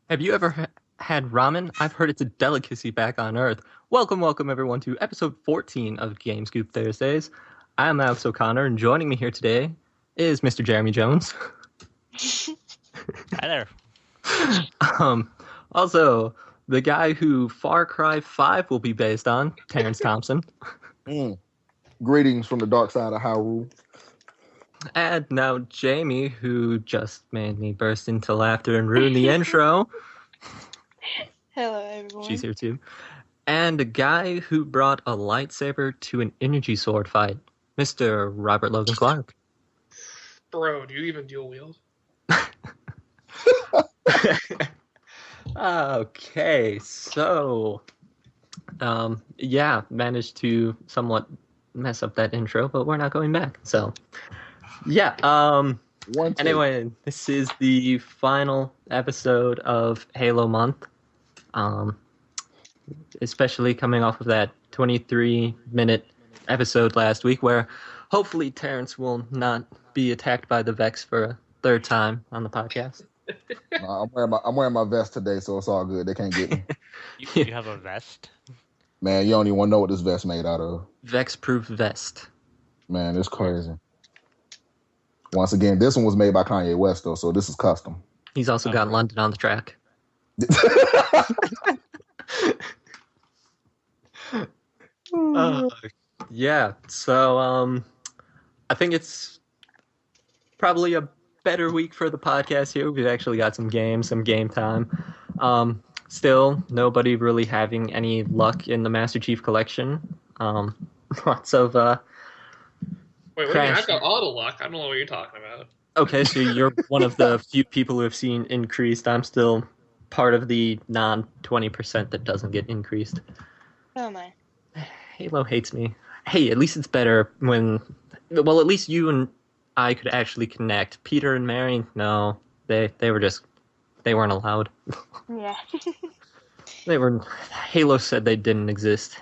Have you ever had ramen? I've heard it's a delicacy back on Earth. Welcome everyone to episode 14 of Game Scoop Thursdays. I'm Alex O'Connor, and joining me here today is Mr. Jeremy Jones. Hi there. Um, also, the guy who Far Cry 5 will be based on, Terence Thompson. Mm. Greetings from the dark side of Hyrule. And now Jamie, who just made me burst into laughter and ruin the intro. Hello, everyone. She's here too. And a guy who brought a lightsaber to an energy sword fight, Mr. Robert Logan Clark. Bro, do you even dual wield? Okay, so, managed to somewhat mess up that intro, but we're not going back. So, yeah, anyway, this is the final episode of Halo Month. Especially coming off of that 23-minute episode last week where hopefully Terence will not be attacked by the Vex for a third time on the podcast. I'm wearing my vest today, so it's all good. They can't get me. You have a vest? Man, you don't even want to know what this vest made out of. Vex-proof vest. Man, it's crazy. Once again, this one was made by Kanye West, though, so this is custom. He's also got London on the track. So I think it's probably a better week for the podcast here. We've actually got some games, some game time. Still, nobody really having any luck in the Master Chief Collection. Lots of Wait, what do you mean? I've got all the luck. I don't know what you're talking about. Okay, so you're one of the few people who have seen increased. I'm still part of the non-20% that doesn't get increased. Oh my. Halo hates me. Hey, at least it's better when... Well, at least you and I could actually connect. Peter and Mary, no. They weren't allowed. Yeah. Halo said they didn't exist.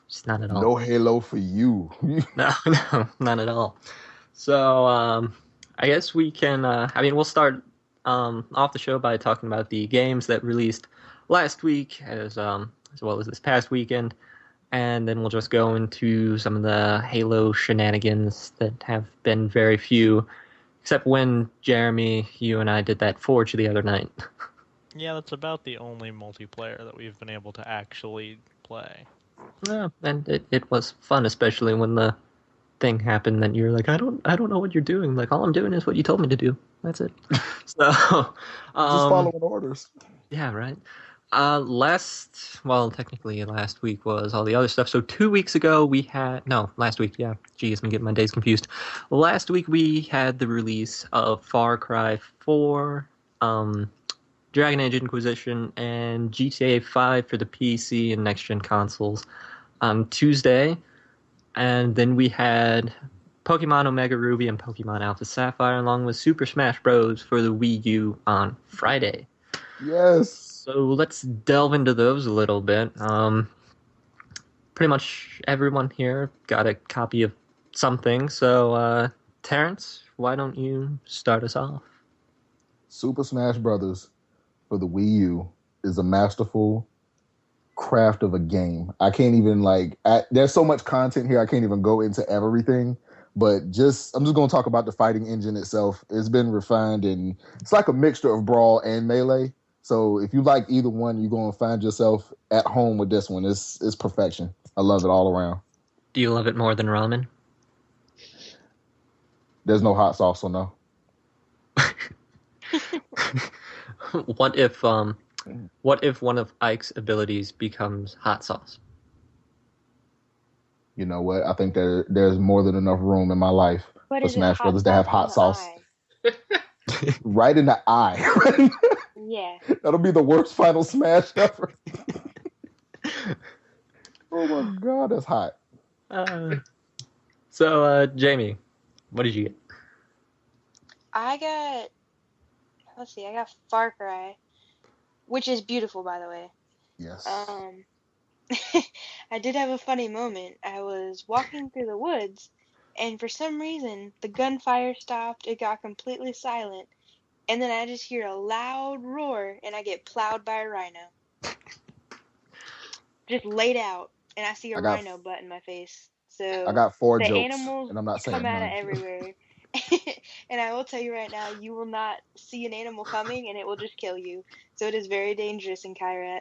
Just not at all. No Halo for you. No, not at all. So, I guess we can... we'll start off the show by talking about the games that released last week as well as this past weekend, and then we'll just go into some of the Halo shenanigans that have been very few, except when, Jeremy, you and I did that Forge the other night. Yeah, that's about the only multiplayer that we've been able to actually play. Yeah, and it was fun, especially when the thing happened that you're like, I don't know what you're doing. Like, all I'm doing is what you told me to do. That's it. So, Just following orders. Yeah, right. Technically last week was all the other stuff. So 2 weeks ago last week, yeah. Geez, I'm getting my days confused. Last week we had the release of Far Cry 4, Dragon Age Inquisition, and GTA 5 for the PC and next-gen consoles on Tuesday. And then we had Pokemon Omega Ruby and Pokemon Alpha Sapphire along with Super Smash Bros. For the Wii U on Friday. Yes. So let's delve into those a little bit. Pretty much everyone here got a copy of something. So, Terence, why don't you start us off? Super Smash Brothers for the Wii U is a masterful craft of a game. I can't even there's so much content here. I can't even go into everything. But I'm just going to talk about the fighting engine itself. It's been refined, and it's like a mixture of Brawl and Melee. So if you like either one, you're going to find yourself at home with this one. It's perfection. I love it all around. Do you love it more than ramen? There's no hot sauce, so no. What if one of Ike's abilities becomes hot sauce? You know what? I think there's more than enough room in my life for Smash Brothers to have hot sauce. Right in the eye. Yeah. That'll be the worst final Smash ever. Oh my God, that's hot. So, Jamie, what did you get? I got Far Cry, which is beautiful, by the way. Yes. I did have a funny moment. I was walking through the woods, and for some reason, the gunfire stopped. It got completely silent, and then I just hear a loud roar, and I get plowed by a rhino. Just laid out, and I see a I got rhino butt in my face. I So got 4 the jokes, animals and I'm not come saying out of none. everywhere. And I will tell you right now, you will not see an animal coming, and it will just kill you. So it is very dangerous in Kyrat.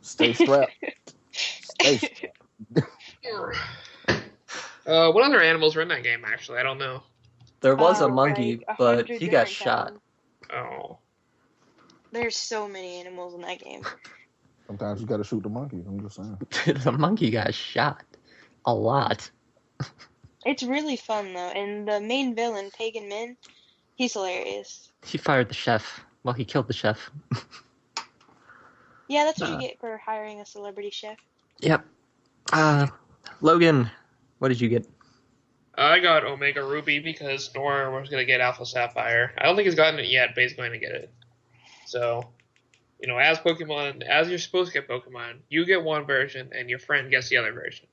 Stay strapped. Stay strapped. What other animals were in that game? Actually, I don't know. There was a Like monkey, but 100 he got different shot. kinds. Oh, There's so many animals in that game. Sometimes you got to shoot the monkeys. I'm just saying. The monkey got shot a lot. It's really fun though, and the main villain, Pagan Min, he's hilarious. He fired the chef. Well, he killed the chef. Yeah, that's what you get for hiring a celebrity chef. Yep. Logan, what did you get? I got Omega Ruby because Nora was going to get Alpha Sapphire. I don't think he's gotten it yet, but he's going to get it. So, as Pokemon, as you're supposed to get Pokemon, you get one version and your friend gets the other version.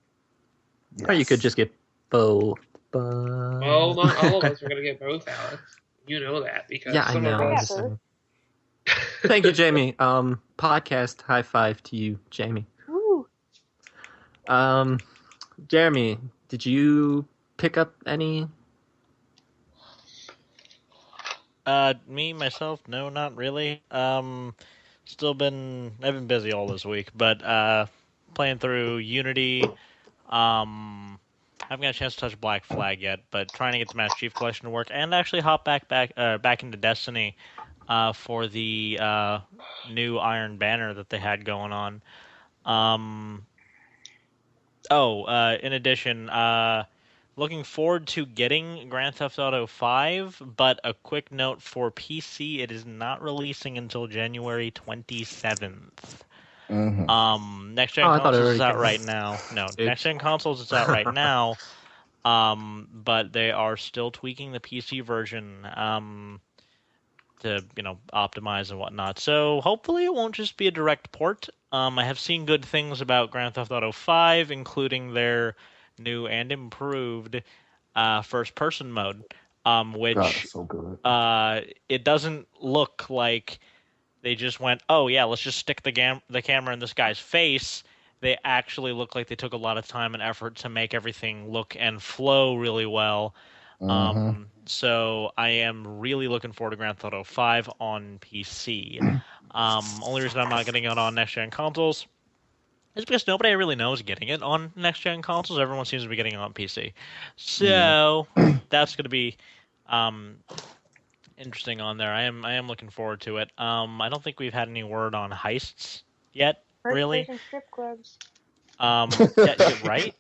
Yes. Or you could just get both. Well, not all of us are going to get both, Alex. You know that because Yeah, I some know. of I'm us. just saying. Thank you, Jamie. Podcast high five to you, Jamie. Woo! Jeremy, did you pick up any? Me myself, no, not really. I've been busy all this week, but playing through Unity. Haven't got a chance to touch Black Flag yet, but trying to get the Master Chief Collection to work, and actually hop back into Destiny for the new Iron Banner that they had going on. In addition, looking forward to getting Grand Theft Auto 5, but a quick note for PC, it is not releasing until January 27th. Mm-hmm. Next gen I thought it consoles is already out came right out. now. No, Oops. next gen consoles is out right now. But they are still tweaking the PC version to optimize and whatnot. So hopefully it won't just be a direct port. I have seen good things about Grand Theft Auto 5, including their new and improved first person mode, which God, that's so good. it doesn't look like they just went, oh yeah, let's just stick the camera in this guy's face. They actually look like they took a lot of time and effort to make everything look and flow really well. Mm-hmm. So I am really looking forward to Grand Theft Auto 5 on PC. Only reason I'm not getting it on next-gen consoles is because nobody I really know is getting it on next-gen consoles. Everyone seems to be getting it on PC. So that's going to be interesting on there. I am looking forward to it. I don't think we've had any word on heists yet, really. First-person strip clubs. Yeah, right?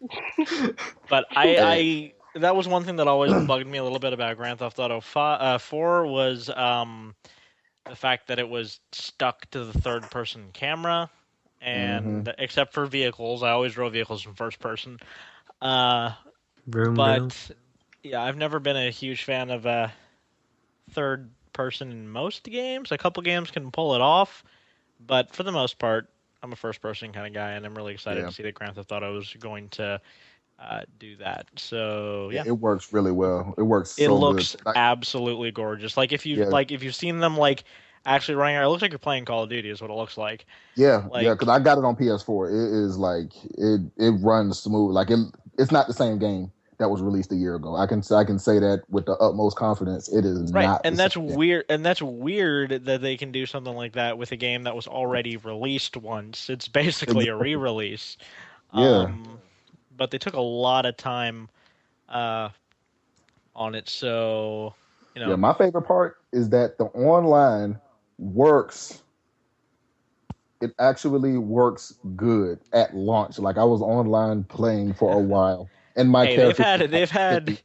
But I that was one thing that always bugged me a little bit about Grand Theft Auto 4 was the fact that it was stuck to the third-person camera, and except for vehicles, I always drove vehicles from first person. Vroom. Yeah, I've never been a huge fan of third person in most games. A couple games can pull it off, but for the most part, I'm a first person kind of guy, and I'm really excited to see that Grand Theft Auto is going to do that. So yeah, it works really well. It works. It so looks good. absolutely gorgeous. Like if you've seen them actually running around, it looks like you're playing Call of Duty. Is what it looks like. Yeah, because I got it on PS4. It is like it runs smooth. Like it's not the same game that was released a year ago. I can say that with the utmost confidence. It is right, not. And that's weird. And that's weird that they can do something like that with a game that was already released once. It's basically a re-release. Yeah. But they took a lot of time on it. So Yeah, my favorite part is that the online works. It actually works good at launch. Like I was online playing for a while, and my character. They've had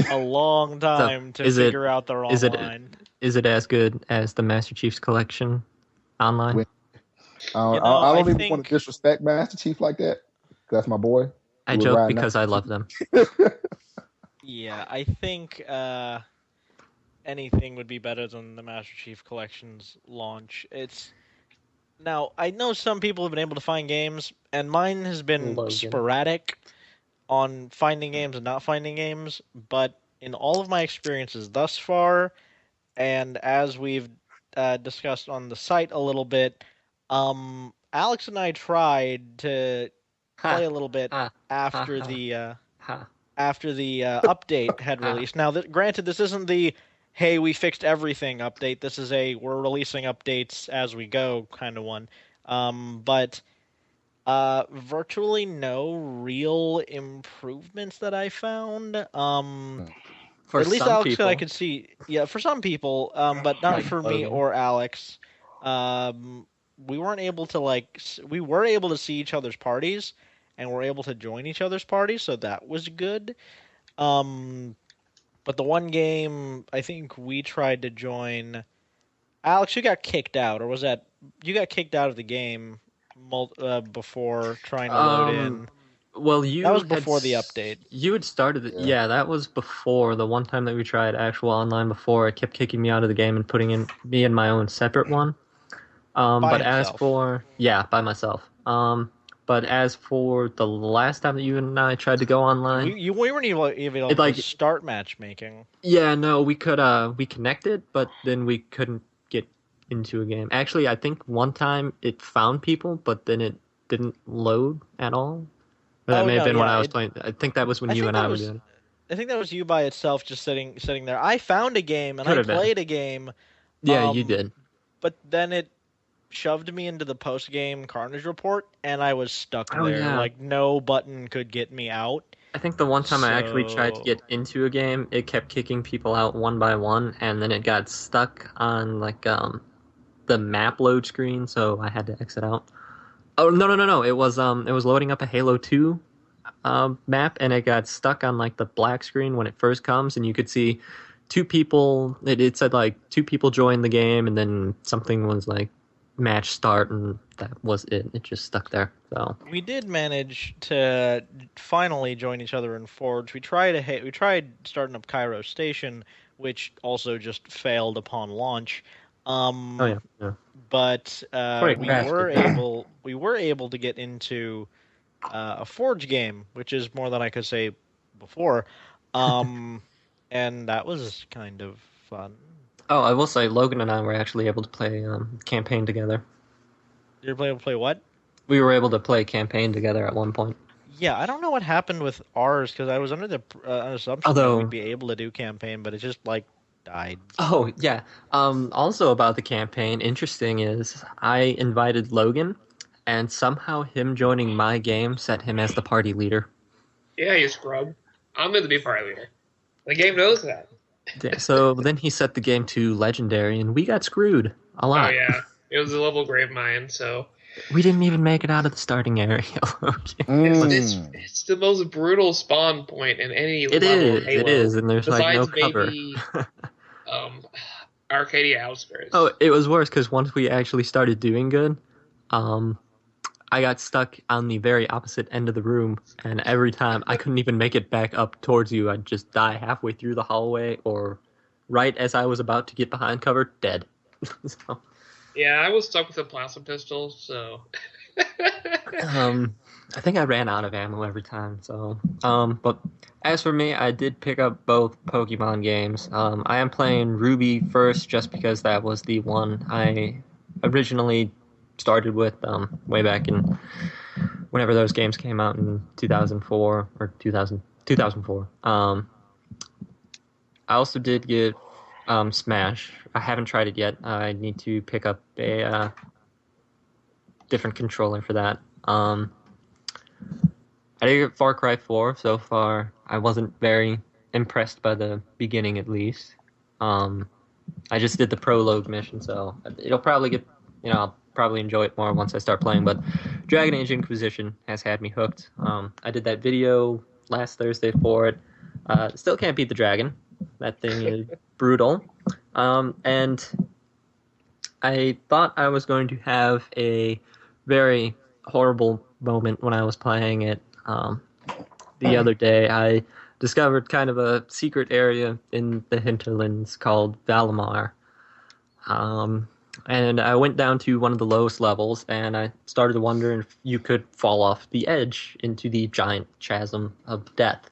a long time to figure out their online. Is it as good as the Master Chief's Collection online? I don't even want to disrespect Master Chief like that. That's my boy. I joke because I love them. Yeah, I think anything would be better than the Master Chief Collection's launch. Now, I know some people have been able to find games, and mine has been sporadic on finding games and not finding games, but in all of my experiences thus far, and as we've discussed on the site a little bit, Alex and I tried to play Ha a little bit ha ha after ha the ha. update had ha. released. Now, granted, this isn't the "Hey, we fixed everything" update. This is a "We're releasing updates as we go" kind of one. But virtually no real improvements that I found. For At least some Alex and I people, could see. Yeah, for some people, but not like for me Logan. or Alex. We weren't able to we were able to see each other's parties, and we're able to join each other's parties, so that was good. Um, but the one game I think we tried to join, Alex, you got kicked out, or was that you got kicked out of the game before trying to load Um, in? well, That was before the update. you had started it. Yeah. Yeah, that was before the one time that we tried actual online before. It kept kicking me out of the game and putting in me in my own separate one. By But as himself. for yeah, by myself. But as for the last time that you and I tried to go online, We weren't even able it to like start matchmaking. yeah, no, we connected, but then we couldn't get into a game. Actually, I think one time it found people, but then it didn't load at all. Or that Oh may have no, been when yeah, I was playing. I think that was when I you think and that I were was doing it. I think that was you by itself just sitting there. I found a game and Could I have been. played a game, Yeah, you um, did. but then it shoved me into the post game Carnage report and I was stuck Oh there. yeah. Like no button could get me out. I think the one time I actually tried to So get into a game, it kept kicking people out one by one, and then it got stuck on like the map load screen, so I had to exit out. Oh no! It was loading up a Halo 2 map, and it got stuck on like the black screen when it first comes, and you could see two people. It said like two people joined the game, and then something was like match start, and that was it. It just stuck there. So we did manage to finally join each other in Forge. We tried starting up Cairo Station, which also just failed upon launch. oh Um, yeah, yeah. but Before it crashed, it did. we were able to get into a Forge game, which is more than I could say before. Um, and that was kind of fun. Oh, I will say, Logan and I were actually able to play campaign together. You ever able to play what? We were able to play campaign together at one point. Yeah, I don't know what happened with ours because I was under the assumption that we'd Although, be able to do campaign, but it just like died. oh yeah. Also about the campaign, interesting is I invited Logan, and somehow him joining my game set him as the party leader. Yeah, you scrub. I'm going to be party leader. The game knows that. Yeah, so then he set the game to legendary, and we got screwed a Oh lot. yeah, it was a level grave mine, so We didn't even make it out of the starting area. Logan. it's the most brutal spawn point in any It level of is, it Halo. is, and there's like no Besides cover. maybe um, Arcadia Outskirts. Oh, it was worse because once we actually started doing good, um, I got stuck on the very opposite end of the room, and every time I couldn't even make it back up towards you. I'd just die halfway through the hallway, or right as I was about to get behind cover, dead. So, Yeah, I was stuck with a plasma pistol, so. I think I ran out of ammo every time. So, but as for me, I did pick up both Pokemon games. I am playing Ruby first, just because that was the one I originally started with way back in whenever those games came out in 2004 or 2004. I also did get Smash. I haven't tried it yet. I need to pick up a different controller for that. I did get Far Cry 4 so far. I wasn't very impressed by the beginning, at least. I just did the prologue mission, so it'll probably get, I'll probably enjoy it more once I start playing. But Dragon Age Inquisition has had me hooked. I did that video last Thursday for it. Still can't beat the dragon. That thing is brutal. And I thought I was going to have a very horrible moment when I was playing it. The other day, I discovered kind of a secret area in the hinterlands called Valimar. And I went down to one of the lowest levels, and I started to wonder if you could fall off the edge into the giant chasm of death.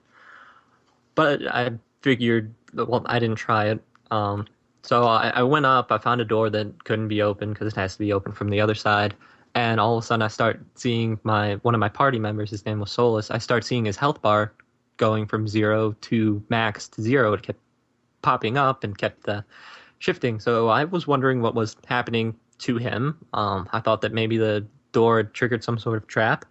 But I figured, well, I didn't try it. So I went up, I found a door that couldn't be opened because it has to be open from the other side. And all of a sudden I start seeing one of my party members, his name was Solus, I start seeing his health bar going from 0 to max to 0. It kept popping up and kept shifting. So I was wondering what was happening to him. I thought that maybe the door had triggered some sort of trap.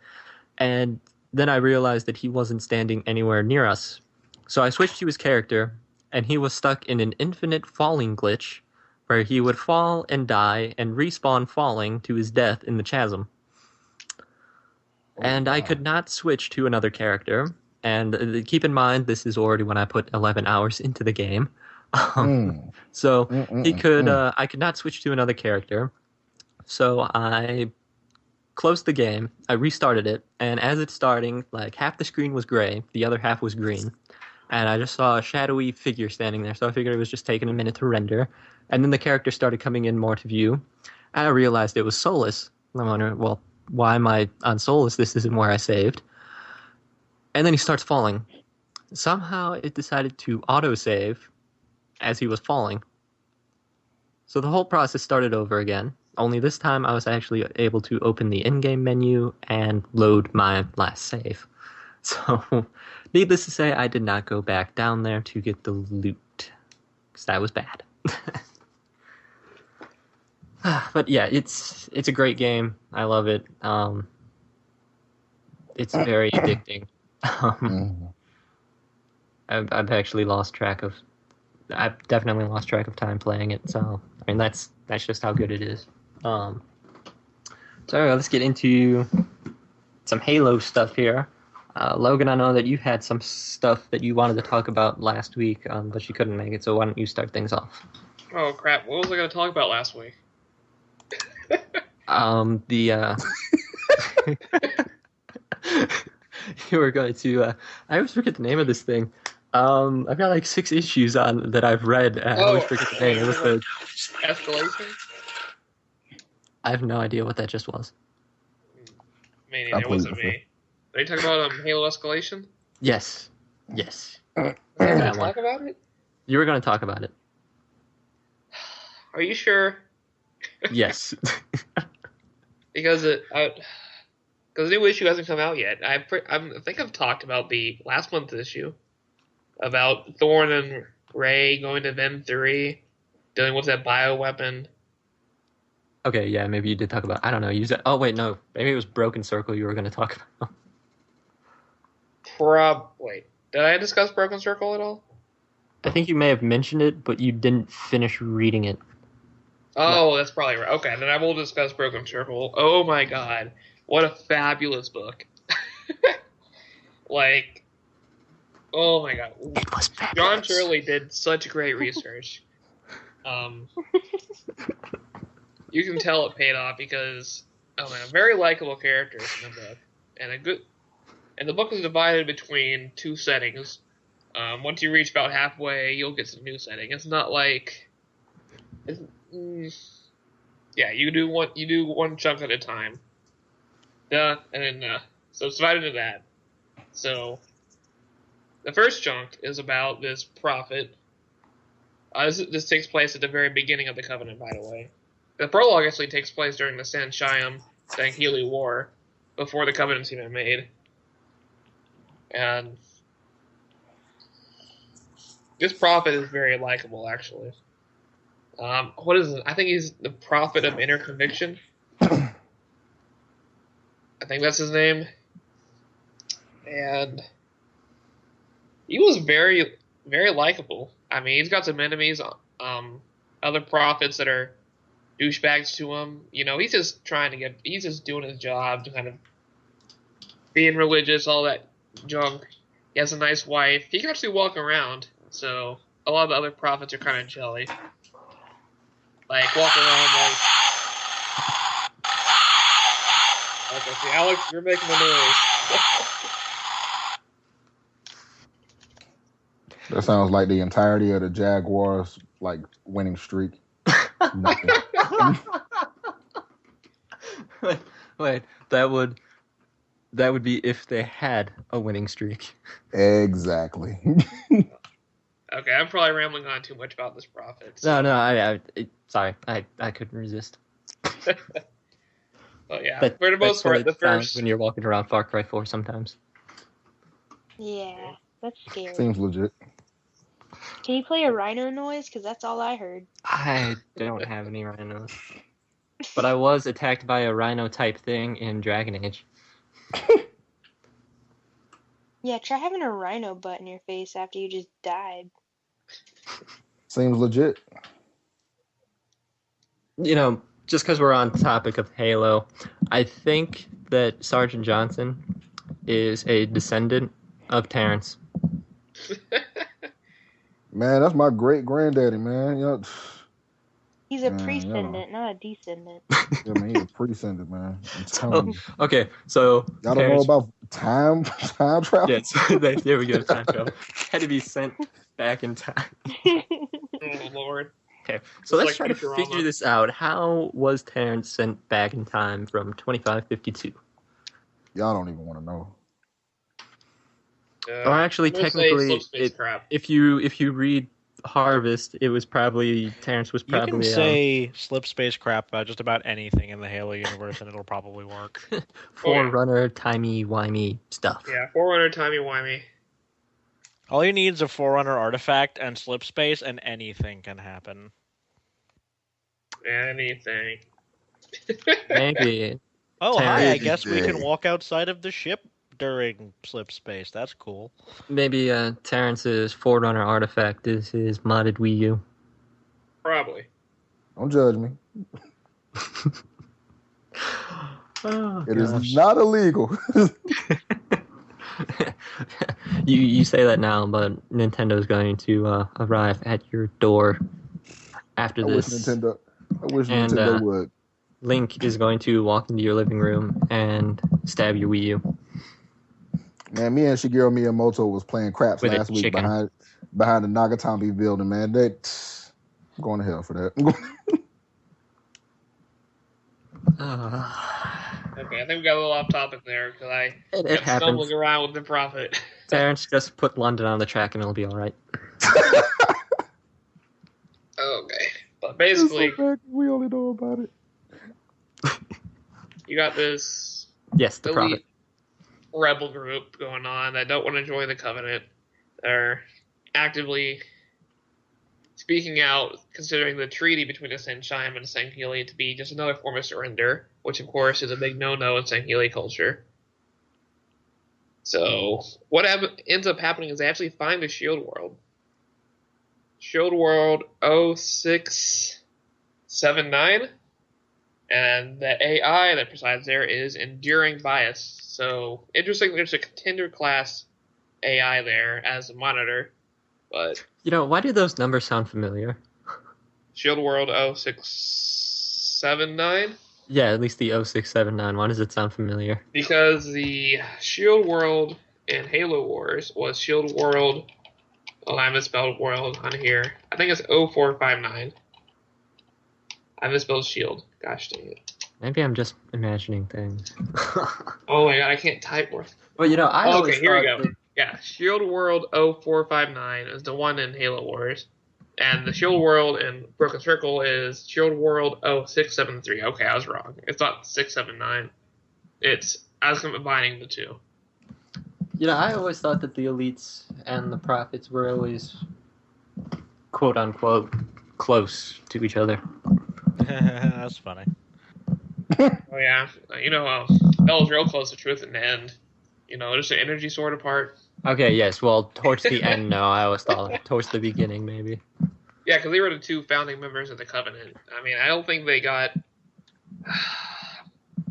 And then I realized that he wasn't standing anywhere near us. So I switched to his character, and he was stuck in an infinite falling glitch where he would fall and die and respawn falling to his death in the chasm. And I could not switch to another character. And keep in mind, this is already when I put 11 hours into the game. So I could not switch to another character. So I closed the game, I restarted it, and as it's starting, like half the screen was gray, the other half was green. And I just saw a shadowy figure standing there, so I figured it was just taking a minute to render. And then the character started coming in more to view, and I realized it was Solus. I'm wondering, well, why am I on Solus? This isn't where I saved. And then he starts falling. Somehow it decided to autosave as he was falling. So the whole process started over again, only this time I was actually able to open the in-game menu and load my last save. So, needless to say, I did not go back down there to get the loot, because that was bad. But yeah, it's a great game. I love it. It's very addicting. I've actually lost track of. I've definitely lost track of time playing it. So I mean, that's just how good it is. So let's get into some Halo stuff here. Logan, I know that you had some stuff that you wanted to talk about last week, but you couldn't make it. So why don't you start things off? Oh crap! What was I going to talk about last week? You were going to. I always forget the name of this thing. I've got like 6 issues on that I've read. And I always forget the name. It was the Escalation. I have no idea what that just was. Maybe it wasn't me. Are you talking about Halo Escalation? Yes. Talk about it? You were going to talk about it. Are you sure? Yes. Because the new issue hasn't come out yet. I think I've talked about the last month's issue about Thorn and Ray going to Vem 3, dealing with that bioweapon. Okay, yeah, maybe you did talk about. I don't know. You said. Oh wait, no. Maybe it was Broken Circle you were going to talk about. Wait, did I discuss Broken Circle at all? I think you may have mentioned it, but you didn't finish reading it. Oh, that's probably right. Okay, then I will discuss Broken Circle. Oh my god, what a fabulous book! Like, oh my god, It was fabulous. John Shirley did such great research. You can tell it paid off because, oh man, very likable characters in the book, and the book is divided between 2 settings. Once you reach about halfway, you'll get to a new setting. It's not like, yeah, you do one chunk at a time. So it's divided into that. So the first chunk is about this prophet. This takes place at the very beginning of the Covenant, by the way. The prologue actually takes place during the San Shyam-Sangheli War, before the Covenant's even made. And this prophet is very likable, actually. What is it? I think he's the prophet of inner conviction. I think that's his name. And he was very, very likable. I mean, he's got some enemies, other prophets that are douchebags to him. You know, he's just doing his job, to kind of being religious, all that junk. He has a nice wife. He can actually walk around, so a lot of the other prophets are kind of jelly. Like, walk around like... Okay, see, Alex, you're making the noise. That sounds like the entirety of the Jaguars, like, winning streak. Nothing. Wait, that would be if they had a winning streak. Exactly. Okay, I'm probably rambling on too much about this prophet. No, sorry, I couldn't resist. But yeah, for the most part, the first. When you're walking around Far Cry 4 sometimes. Yeah, that's scary. Seems legit. Can you play a rhino noise? Because that's all I heard. I don't have any rhinos. But I was attacked by a rhino type thing in Dragon Age. Yeah, try having a rhino butt in your face after you just died. Seems legit. You know, just because we're on topic of Halo, I think that Sergeant Johnson is a descendant of Terence. Man, that's my great granddaddy, man. You know, He's a prescendant, not a descendant. yeah, man, he's a prescendant, man. I'm telling you. Okay, so Y'all don't know about time travel? Yes, there we go, time travel. Had to be sent back in time. Oh Lord. Okay, so let's like try to Futurama. figure this out. How was Terence sent back in time from 2552? Y'all don't even want to know. Or actually, I'm gonna say technically, slipspace crap. if you read Harvest, it was probably Terence was probably. You can say slip space crap about just about anything in the Halo universe, and it'll probably work. Forerunner, timey-wimey stuff. Yeah, Forerunner, timey-wimey. All you need is a Forerunner artifact and slip space, and anything can happen. Anything. Maybe. Oh, hi, I Terence guess we is can dead. walk outside of the ship during slip space. That's cool. Maybe Terrence's Forerunner artifact is his modded Wii U. Probably. Don't judge me. Oh, It is not illegal. you say that now, but Nintendo's going to arrive at your door after I wish this. Nintendo would. Link is going to walk into your living room and stab your Wii U. Man, me and Shigeru Miyamoto was playing craps With a last week chicken. behind the Nagatami building, man. I'm going to hell for that. Okay, I think we got a little off topic there because I It kept happens. stumbling around with the prophet. Terrence, just put London on the track and it'll be all right. Okay, but It's basically, so bad, we only know about it. you got this Yes, the prophet. elite rebel group going on that don't want to join the Covenant. They're actively speaking out, considering the treaty between the Senshime and the Sangheili to be just another form of surrender, which of course is a big no-no in Sangheili culture. So what ends up happening is they actually find the Shield World. Shield World 0679, and the AI that presides there is Enduring Bias. So interesting, there's a contender class AI there as a monitor, but You know, why do those numbers sound familiar? Shield World 0679, Yeah, at least the 0679. Why does it sound familiar? because the Shield World in Halo Wars was Shield World. Oh, I misspelled world on here. I think it's 0459. I misspelled shield. Gosh dang it. Maybe I'm just imagining things. Oh my god, I can't type more. Well, you know, I always Okay, here we thought go. that- Yeah, Shield World 0459 is the one in Halo Wars. And the Shield World in Broken Circle is Shield World 0673. Okay, I was wrong. It's not 679. I was combining the two. You know, I always thought that the elites and the prophets were always, quote unquote, close to each other. That's funny. Oh yeah, you know, Bella's real close to truth in the end. You know, just an energy sword apart. Okay, yes, well, towards the end, no, I always thought towards the beginning, maybe. Yeah, because they were the two founding members of the Covenant. I mean, I don't think they got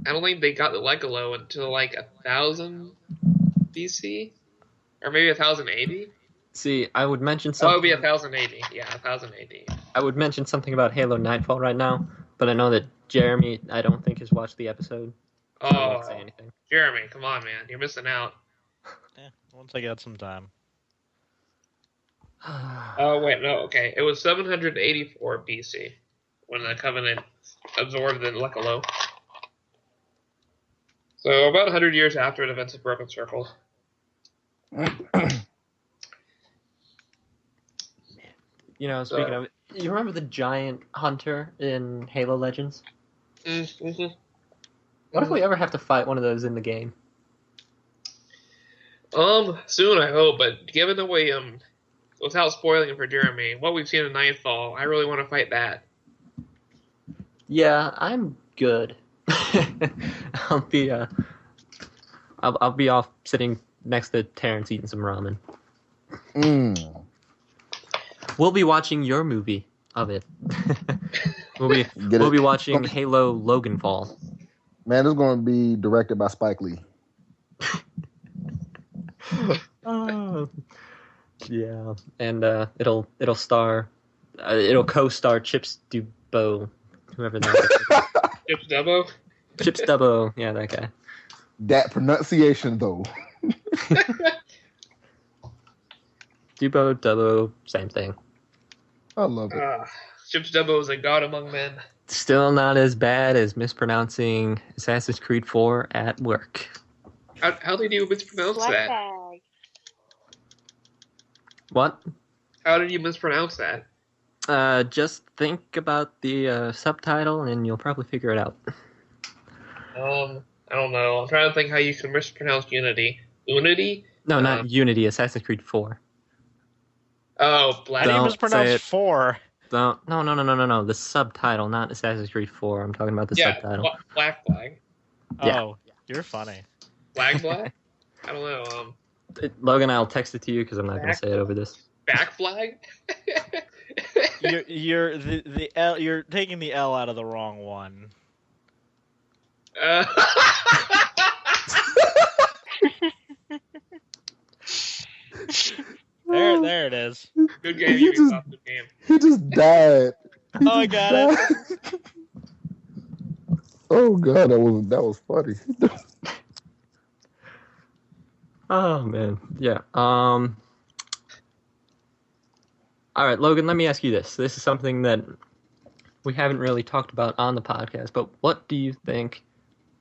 the Legalo until like 1000 BC, or maybe 1080. See, I would mention Oh, something. it would be 1080. Yeah, 1080. I would mention something about Halo Nightfall right now, but I know that Jeremy, I don't think, has watched the episode. So I won't say Oh, anything. Jeremy, come on, man, you're missing out. Once I got some time. Oh wait, no, okay, it was 784 BC when the Covenant absorbed the Legalo. So about 100 years after the events of Broken Circle. speaking of, you remember the giant hunter in Halo Legends? Mm-hmm. What if we ever have to fight one of those in the game? Soon I hope, but given the way without spoiling it for Jeremy, what we've seen in Nightfall, I really want to fight that. Yeah, I'm good. I'll be I'll be off sitting next to Terence eating some ramen. We'll be watching your movie of it. we'll be watching Halo Logan Fall. Man, it's going to be directed by Spike Lee. Yeah, and it'll co-star Chips Dubbo, whoever that is. Chips Dubbo? Chips Dubbo, yeah, that guy. That pronunciation, though. Dubbo, same thing. I love it. Chips Dubbo is a god among men. Still not as bad as mispronouncing Assassin's Creed 4 at work. How did you mispronounce Black that? bag. What? How did you mispronounce that? Just think about the subtitle and you'll probably figure it out. I don't know. I'm trying to think how you can mispronounce Unity. Unity? No, not Unity, Assassin's Creed 4. Oh, Black. How do you Don't mispronounce say it. 4? No. The subtitle, not Assassin's Creed 4. I'm talking about the subtitle. Black Flag. Yeah. Oh, you're funny. Flag Black? I don't know. Logan, I'll text it to you because I'm not going to say it over this. Back Flag? You're the L. You're taking the L out of the wrong one. There it is. Good game. Good game. He just died. Oh, I got it. Oh god, that was funny. Oh man, yeah. All right, Logan. Let me ask you this. This is something that we haven't really talked about on the podcast. But what do you think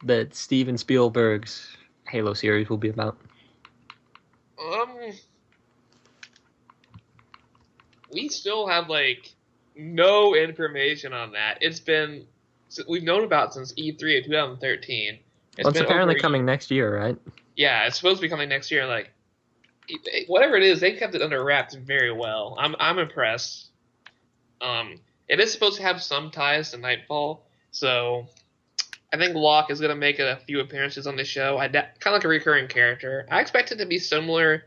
that Steven Spielberg's Halo series will be about? We still have no information on that. We've known about it since E3 of 2013. It's apparently coming next year, right? Yeah, it's supposed to be coming next year. Whatever it is, they kept it under wraps very well. I'm impressed. It is supposed to have some ties to Nightfall, so I think Locke is going to make a few appearances on the show. Kind of like a recurring character. I expect it to be similar,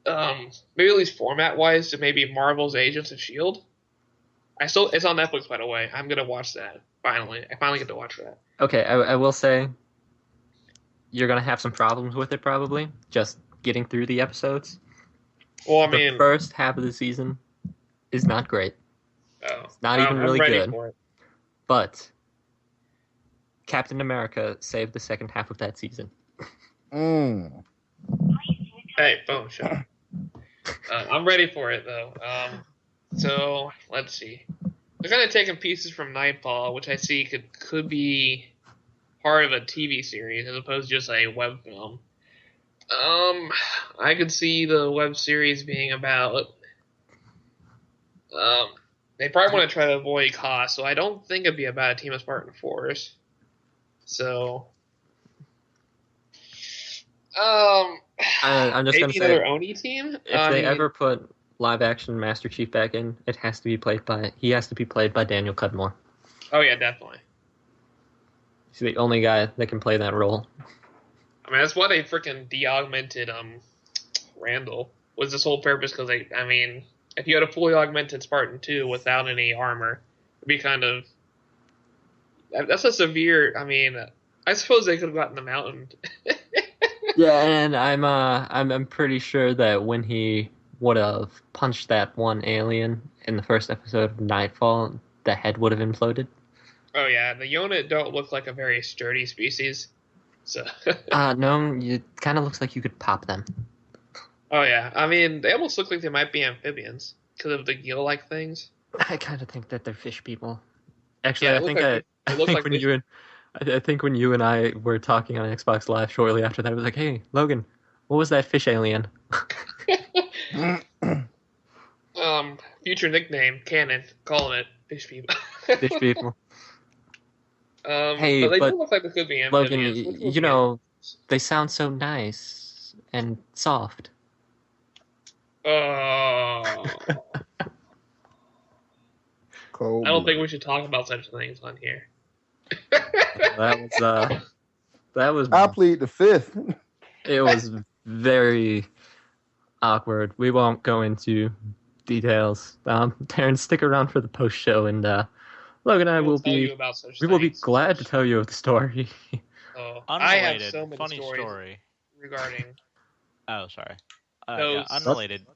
maybe at least format-wise, to maybe Marvel's Agents of S.H.I.E.L.D. It's on Netflix, by the way. I'm going to watch that, finally. I finally get to watch that. Okay, I will say you're going to have some problems with it, probably, just getting through the episodes. Well, the first half of the season is not great. Oh, it's not even really good. For it. But Captain America saved the second half of that season. Hey, phone shut up. I'm ready for it, though. So, let's see. They're kind of taking pieces from Nightfall, which I see could be part of a TV series as opposed to just a web film. I could see the web series being about... they probably want to try to avoid cost, so I don't think it'd be about a team of Spartan 4s. So... I'm just going to say... another Oni team? If they ever put live-action Master Chief back in, he has to be played by Daniel Cudmore. Oh, yeah, definitely. He's the only guy that can play that role. I mean, that's why they freaking de-augmented Randall. Was this whole purpose? Because if you had a fully augmented Spartan 2 without any armor, it'd be kind of... That's a severe... I suppose they could have gotten him out and... Yeah, and I'm pretty sure that when he would have punched that one alien in the first episode of Nightfall, the head would have imploded. Oh yeah, the Yonit don't look like a very sturdy species. So no, it kind of looks like you could pop them. Oh yeah, they almost look like they might be amphibians because of the gill-like things. I kind of think that they're fish people. Actually, Yeah, I think when you and I were talking on Xbox Live shortly after that, I was like, "Hey, Logan, what was that fish alien?" Future nickname, canon, calling it fish people. Fish people. Hey, but they but do look like they could be Logan, amphibians. which will you be know, they sound so nice and soft. Oh, Cold I don't think blood. we should talk about such things on here. That was I plead the fifth. it was very awkward. We won't go into details. Terence, stick around for the post show, and Logan and I will tell you be about such we will be things. glad to tell you of the story. I have Unrelated. so many Funny stories story. regarding Oh, sorry. those. Unrelated.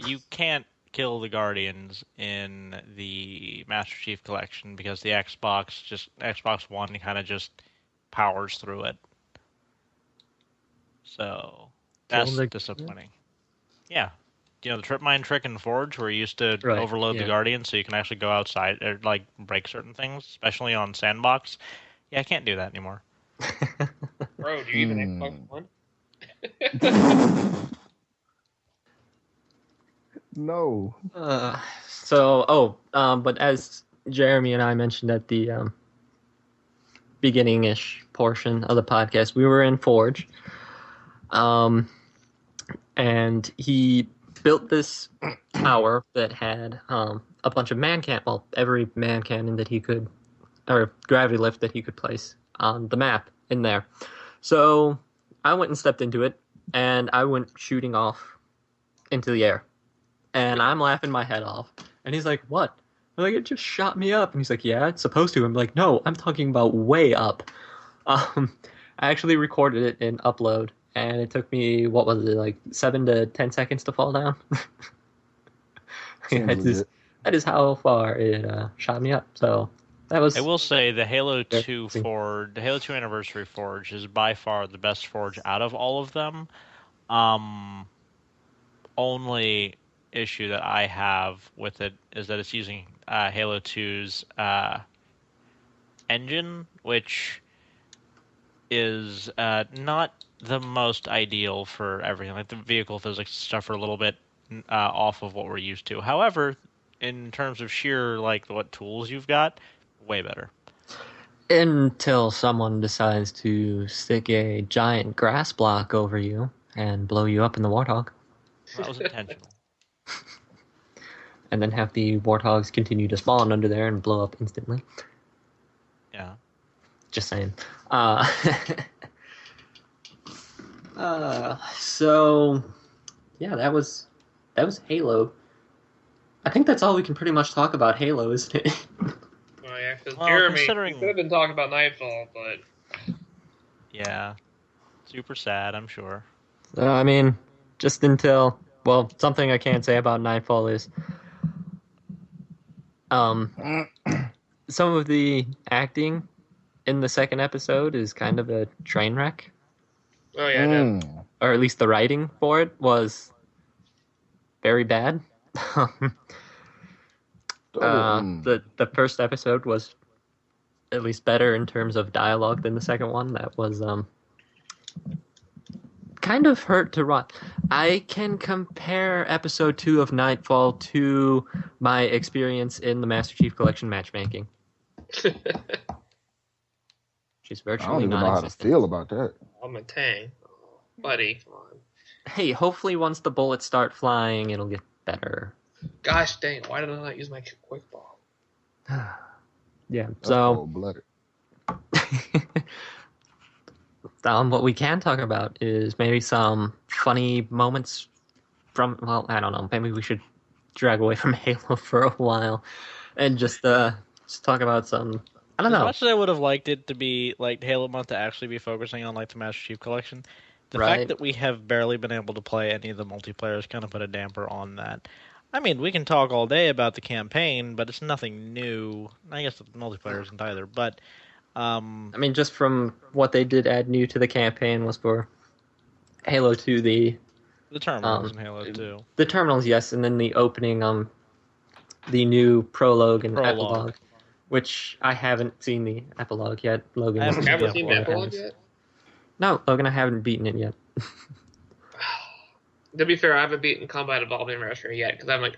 You can't kill the Guardians in the Master Chief Collection because the Xbox One kind of just powers through it. So that's disappointing. Yeah. You know the trip mine trick in Forge where you used to overload the Guardians so you can actually go outside or like break certain things, especially on Sandbox. Yeah, I can't do that anymore. Bro, do you even Xbox One? No. But as Jeremy and I mentioned at the beginning-ish portion of the podcast, we were in Forge, and he built this tower that had a bunch of every man cannon that he could, or gravity lift that he could place on the map in there. So I went and stepped into it, and I went shooting off into the air. And I'm laughing my head off. And he's like, what? I'm like, it just shot me up. And he's like, yeah, it's supposed to. I'm like, no, I'm talking about way up. I actually recorded it in Upload. And it took me, what was it, like 7 to 10 seconds to fall down? That is how far it shot me up. So that was... I will say the Halo 2 Forge, the Halo 2 Anniversary Forge is by far the best Forge out of all of them. Only issue that I have with it is that it's using Halo 2's engine, which is not the most ideal for everything. Like the vehicle physics stuff are a little bit off of what we're used to. However, in terms of sheer like what tools you've got, way better. Until someone decides to stick a giant grass block over you and blow you up in the Warthog. That was intentional. And then have the Warthogs continue to spawn under there and blow up instantly. Yeah. Just saying. So yeah, that was Halo. I think that's all we can pretty much talk about Halo, isn't it? Oh yeah, because Jeremy could have been talking about Nightfall, but yeah, super sad, I'm sure. I mean, just until something I can say about Nightfall is, some of the acting in the second episode is kind of a train wreck. Oh yeah, or at least the writing for it was very bad. The first episode was at least better in terms of dialogue than the second one. That was kind of hurt to run. I can compare episode 2 of Nightfall to my experience in the Master Chief Collection matchmaking. She's virtually I don't even know how to feel about that. I'm a tang. Buddy, come on. Hey, hopefully once the bullets start flying, it'll get better. Gosh dang, why did I not use my quick ball? Yeah, That's so... cold-blooded. What we can talk about is maybe some funny moments from... Well, I don't know. Maybe we should drag away from Halo for a while and just talk about some... I don't know. As much as I would have liked it to be, like, Halo Month to actually be focusing on, like, the Master Chief Collection, the fact that we have barely been able to play any of the multiplayer has kind of put a damper on that. I mean, we can talk all day about the campaign, but it's nothing new. I guess the multiplayer isn't either, but... I mean, just from what they did add new to the campaign was for Halo 2, the terminals in Halo 2. The terminals, yes, and then the opening, the new prologue and epilogue, which I haven't seen the epilogue yet. Logan, I haven't seen the epilogue yet? No, Logan, I haven't beaten it yet. To be fair, I haven't beaten Combat Evolved Anniversary yet because I'm like,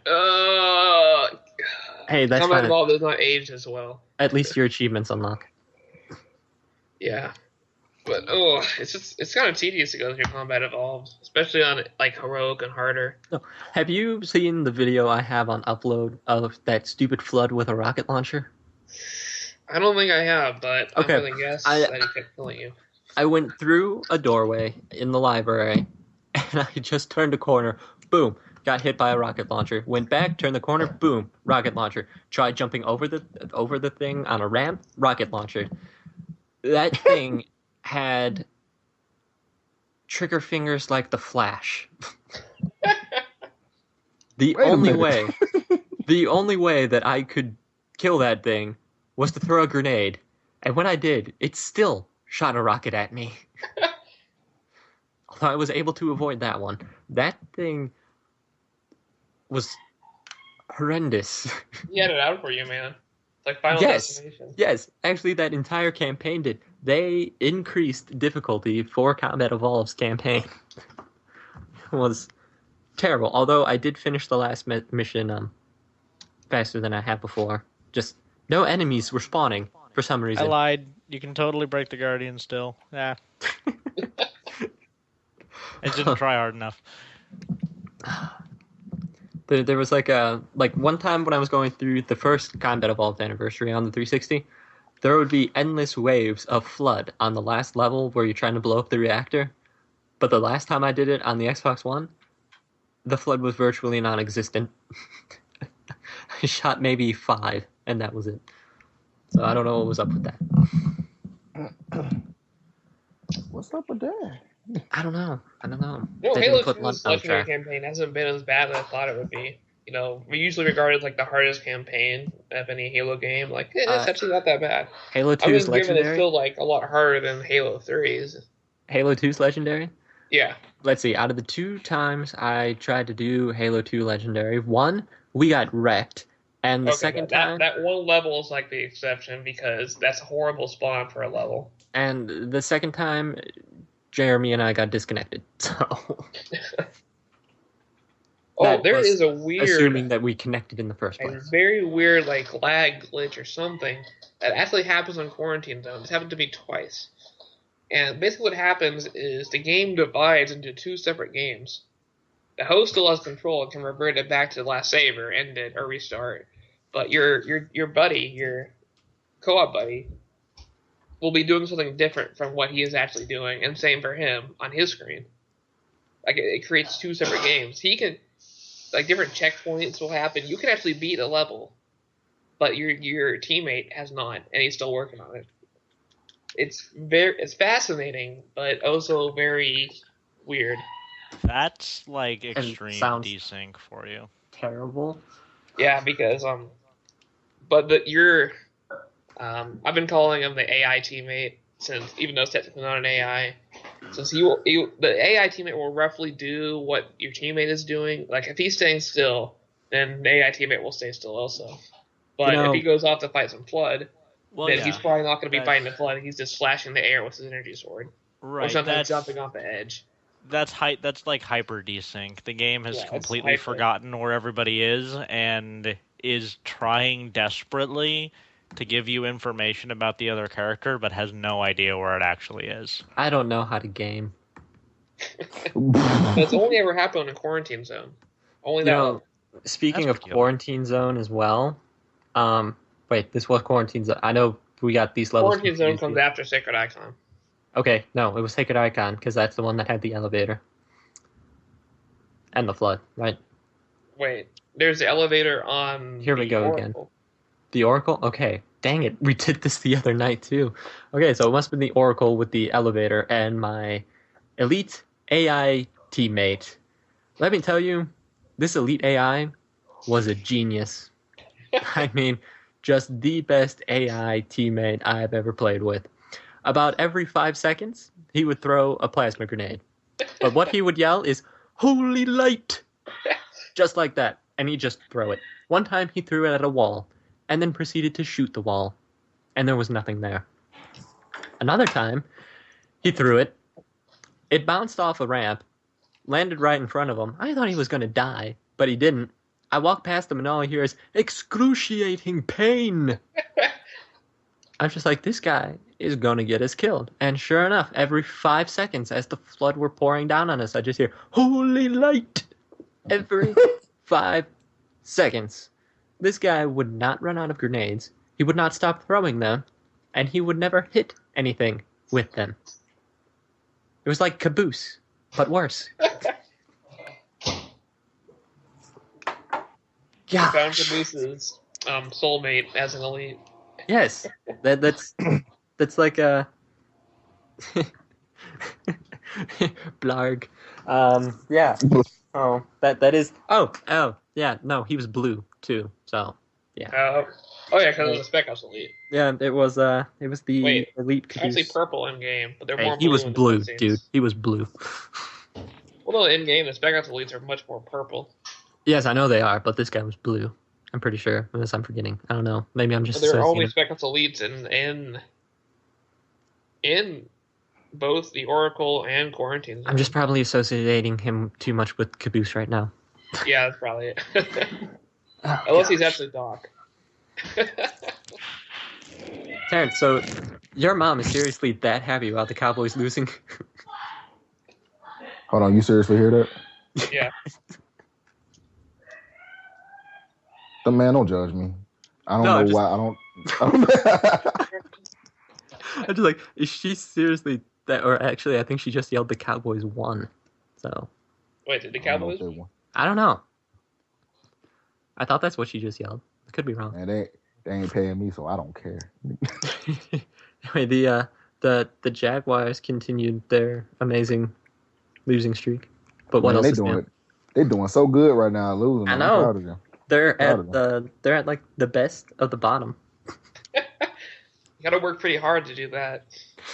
Hey, that's Combat fine. Evolved does not age as well. At least your achievements unlock. Yeah. But it's kind of tedious to go through Combat Evolved, especially on like heroic and harder. No. Have you seen the video I have on upload of that stupid flood with a rocket launcher? I don't think I have, but Okay. I'm gonna guess that he kept killing you. I went through a doorway in the library, and I just turned a corner. Boom. Got hit by a rocket launcher. Went back, turned the corner. Boom. Rocket launcher. Tried jumping over the thing on a ramp. Rocket launcher. That thing had trigger fingers like the Flash. The Wait a only minute. the only way that I could kill that thing was to throw a grenade. And when I did, it still shot a rocket at me. Although I was able to avoid that one. That thing was horrendous. He had it out for you, man. It's like Final Yes. Destination. Yes, actually that entire campaign did. They increased difficulty for Combat Evolved's campaign. It was terrible. Although I did finish the last mission faster than I have before. Just no enemies were spawning for some I reason. lied. You can totally break the Guardian still. Yeah. I didn't try hard enough. There was like one time when I was going through the first Combat Evolved Anniversary on the 360, there would be endless waves of flood on the last level where you're trying to blow up the reactor. But the last time I did it on the Xbox One, the flood was virtually non-existent. I shot maybe 5, and that was it. So I don't know what was up with that. What's up with that? I don't know. No, They Halo didn't put 2's London on Legendary track. campaign hasn't been as bad as I thought it would be. You know, we usually regard it as like the hardest campaign of any Halo game. Like, it's actually not that bad. Halo I 2's was given it's Legendary? still like a lot harder than Halo 3's. Halo 2's Legendary? Yeah. Let's see. Out of the 2 times I tried to do Halo 2 Legendary, 1, we got wrecked. And the second time... That one level is like the exception because that's a horrible spawn for a level. And the second time, Jeremy and I got disconnected. So... There is a weird... Assuming that we connected in the first a place. very weird like lag glitch or something that actually happens on Quarantine Zone. It's happened to me twice. And basically what happens is the game divides into 2 separate games. The host still has control and can revert it back to the last save or end it or restart. But your buddy, your co-op buddy, will be doing something different from what he is actually doing, and same for him on his screen. Like it creates 2 separate games. He can, like, different checkpoints will happen. You can actually beat a level, but your teammate has not, and he's still working on it. It's fascinating, but also very weird. That's like extreme sounds- desync for you. Terrible. Yeah, because I've been calling him the AI teammate since, even though it's technically not an AI, since the AI teammate will roughly do what your teammate is doing. Like if he's staying still, then the AI teammate will stay still also. But if he goes off to fight some flood, then he's probably not going to be fighting the flood. He's just slashing the air with his energy sword, Right. or sometimes jumping off the edge. That's like hyper desync. The game has Yeah, it's completely hyper. forgotten where everybody is and is trying desperately to give you information about the other character, but has no idea where it actually is. I don't know how to game. That's only ever happened in Quarantine Zone. Only You that. know, speaking That's of pretty Quarantine Zone as well, wait, this was Quarantine Zone. I know we got these levels. Quarantine Zone confused comes here. after Sacred Icon. Okay, no, it was Sacred Icon, because that's the one that had the elevator. And the flood, right? Wait, there's the elevator on. Here we the go again. Oracle. The Oracle? Okay, dang it, we did this the other night too. Okay, so it must have been the Oracle with the elevator and my elite AI teammate. Let me tell you, this elite AI was a genius. I mean, just the best AI teammate I've ever played with. About every 5 seconds, he would throw a plasma grenade. But what he would yell is, "Holy light!" Just like that. And he'd just throw it. One time he threw it at a wall, and then proceeded to shoot the wall. And there was nothing there. Another time, he threw it. It bounced off a ramp, landed right in front of him. I thought he was going to die, but he didn't. I walk past him and all I hear is excruciating pain. I'm just like, this guy is going to get us killed. And sure enough, every 5 seconds as the flood were pouring down on us, I just hear, holy light! Every 5 seconds. This guy would not run out of grenades. He would not stop throwing them. And he would never hit anything with them. It was like Caboose, but worse. Yeah. Found Caboose's soulmate as an elite. Yes, that's like a blarg. Yeah. Oh, that is. Oh, yeah. No, he was blue too. So, yeah. Oh yeah, because it was a Spec Ops elite. Yeah, it was the elite. Actually, purple in game, but they're more. He was blue, dude. He was blue. Well, no, in game, the Spec Ops elites are much more purple. Yes, I know they are, but this guy was blue. I'm pretty sure, unless I'm forgetting. I don't know. Maybe I'm just. But there are only Spec Ops elites in both the Oracle and Quarantine Zone. I'm just probably associating him too much with Caboose right now. Yeah, that's probably it. Unless he's actually Doc. Terence, so your mom is seriously that happy about the Cowboys losing? Hold on, you seriously hear that? Yeah. The man, don't judge me. I don't know why. I don't. I'm just like, is she seriously that? Or actually, I think she just yelled the Cowboys won. So. Wait, did the Cowboys? I don't know. I thought that's what she just yelled. I could be wrong. Man, they ain't paying me, so I don't care. Anyway, the Jaguars continued their amazing losing streak. But what else is new? They're doing so good right now, losing. I know. I'm proud of them. They're at like the best of the bottom. You gotta work pretty hard to do that.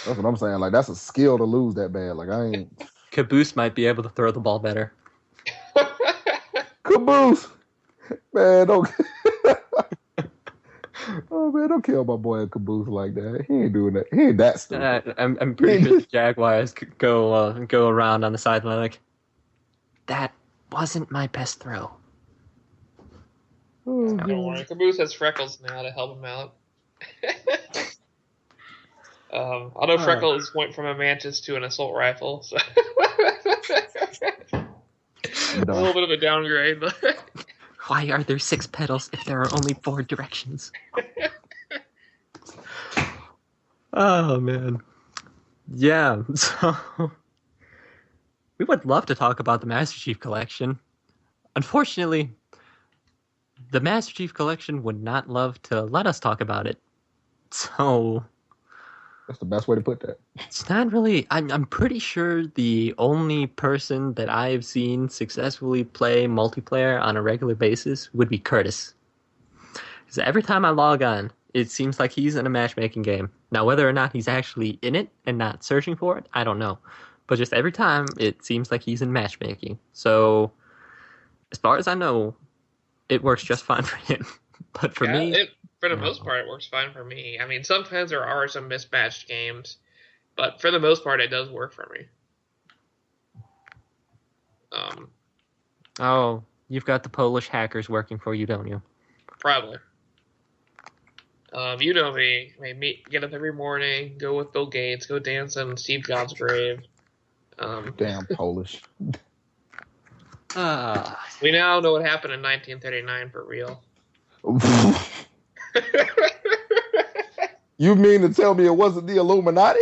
That's what I'm saying. Like, that's a skill to lose that bad. Like, I ain't. Caboose might be able to throw the ball better. Caboose, man, don't. Oh man, don't kill my boy Caboose like that. He ain't doing that. He ain't that stupid. I'm pretty sure the Jaguars could go around on the sideline like, that wasn't my best throw. Oh, don't worry, Caboose has Freckles now to help him out. Although Freckles went from a mantis to an assault rifle, so a little bit of a downgrade. But why are there 6 pedals if there are only 4 directions? Oh man, yeah. So we would love to talk about the Master Chief Collection. Unfortunately, the Master Chief Collection would not love to let us talk about it. So that's the best way to put that. It's not really. I'm pretty sure the only person that I've seen successfully play multiplayer on a regular basis would be Curtis. Because every time I log on, it seems like he's in a matchmaking game. Now, whether or not he's actually in it and not searching for it, I don't know. But just every time, it seems like he's in matchmaking. So, as far as I know, it works just fine for him. But for me... For the most part, it works fine for me. I mean, sometimes there are some mismatched games, but for the most part, it does work for me. Oh, you've got the Polish hackers working for you, don't you? Probably. You know me. Get up every morning, go with Bill Gates, go dance on Steve Jobs' grave. Damn Polish. We now know what happened in 1939 for real. You mean to tell me it wasn't the Illuminati?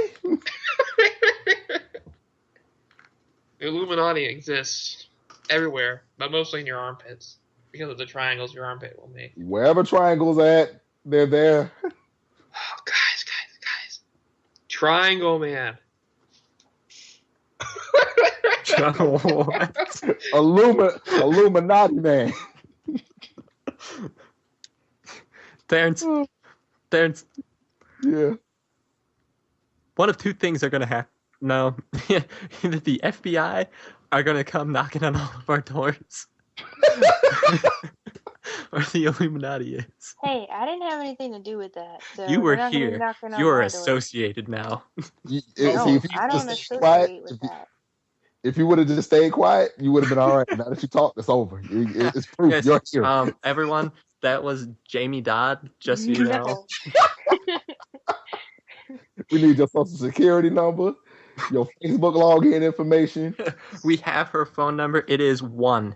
The Illuminati exists everywhere, but mostly in your armpits because of the triangles your armpit will make. Wherever triangles at, they're there. Oh, guys. Triangle Man. What? Illuminati Man. Terence. Yeah. One of 2 things are going to happen. No. Either the FBI are going to come knocking on all of our doors. Or the Illuminati is. Hey, I didn't have anything to do with that. So you were not here. You are associated now. No, I don't associate with that. If you would have just stayed quiet, you would have been all right. Now that you talked, it's over. It's proof. Yes. You're here. Everyone, that was Jamie Dodd. Just so you know. We need your social security number, your Facebook login information. We have her phone number. It is 1.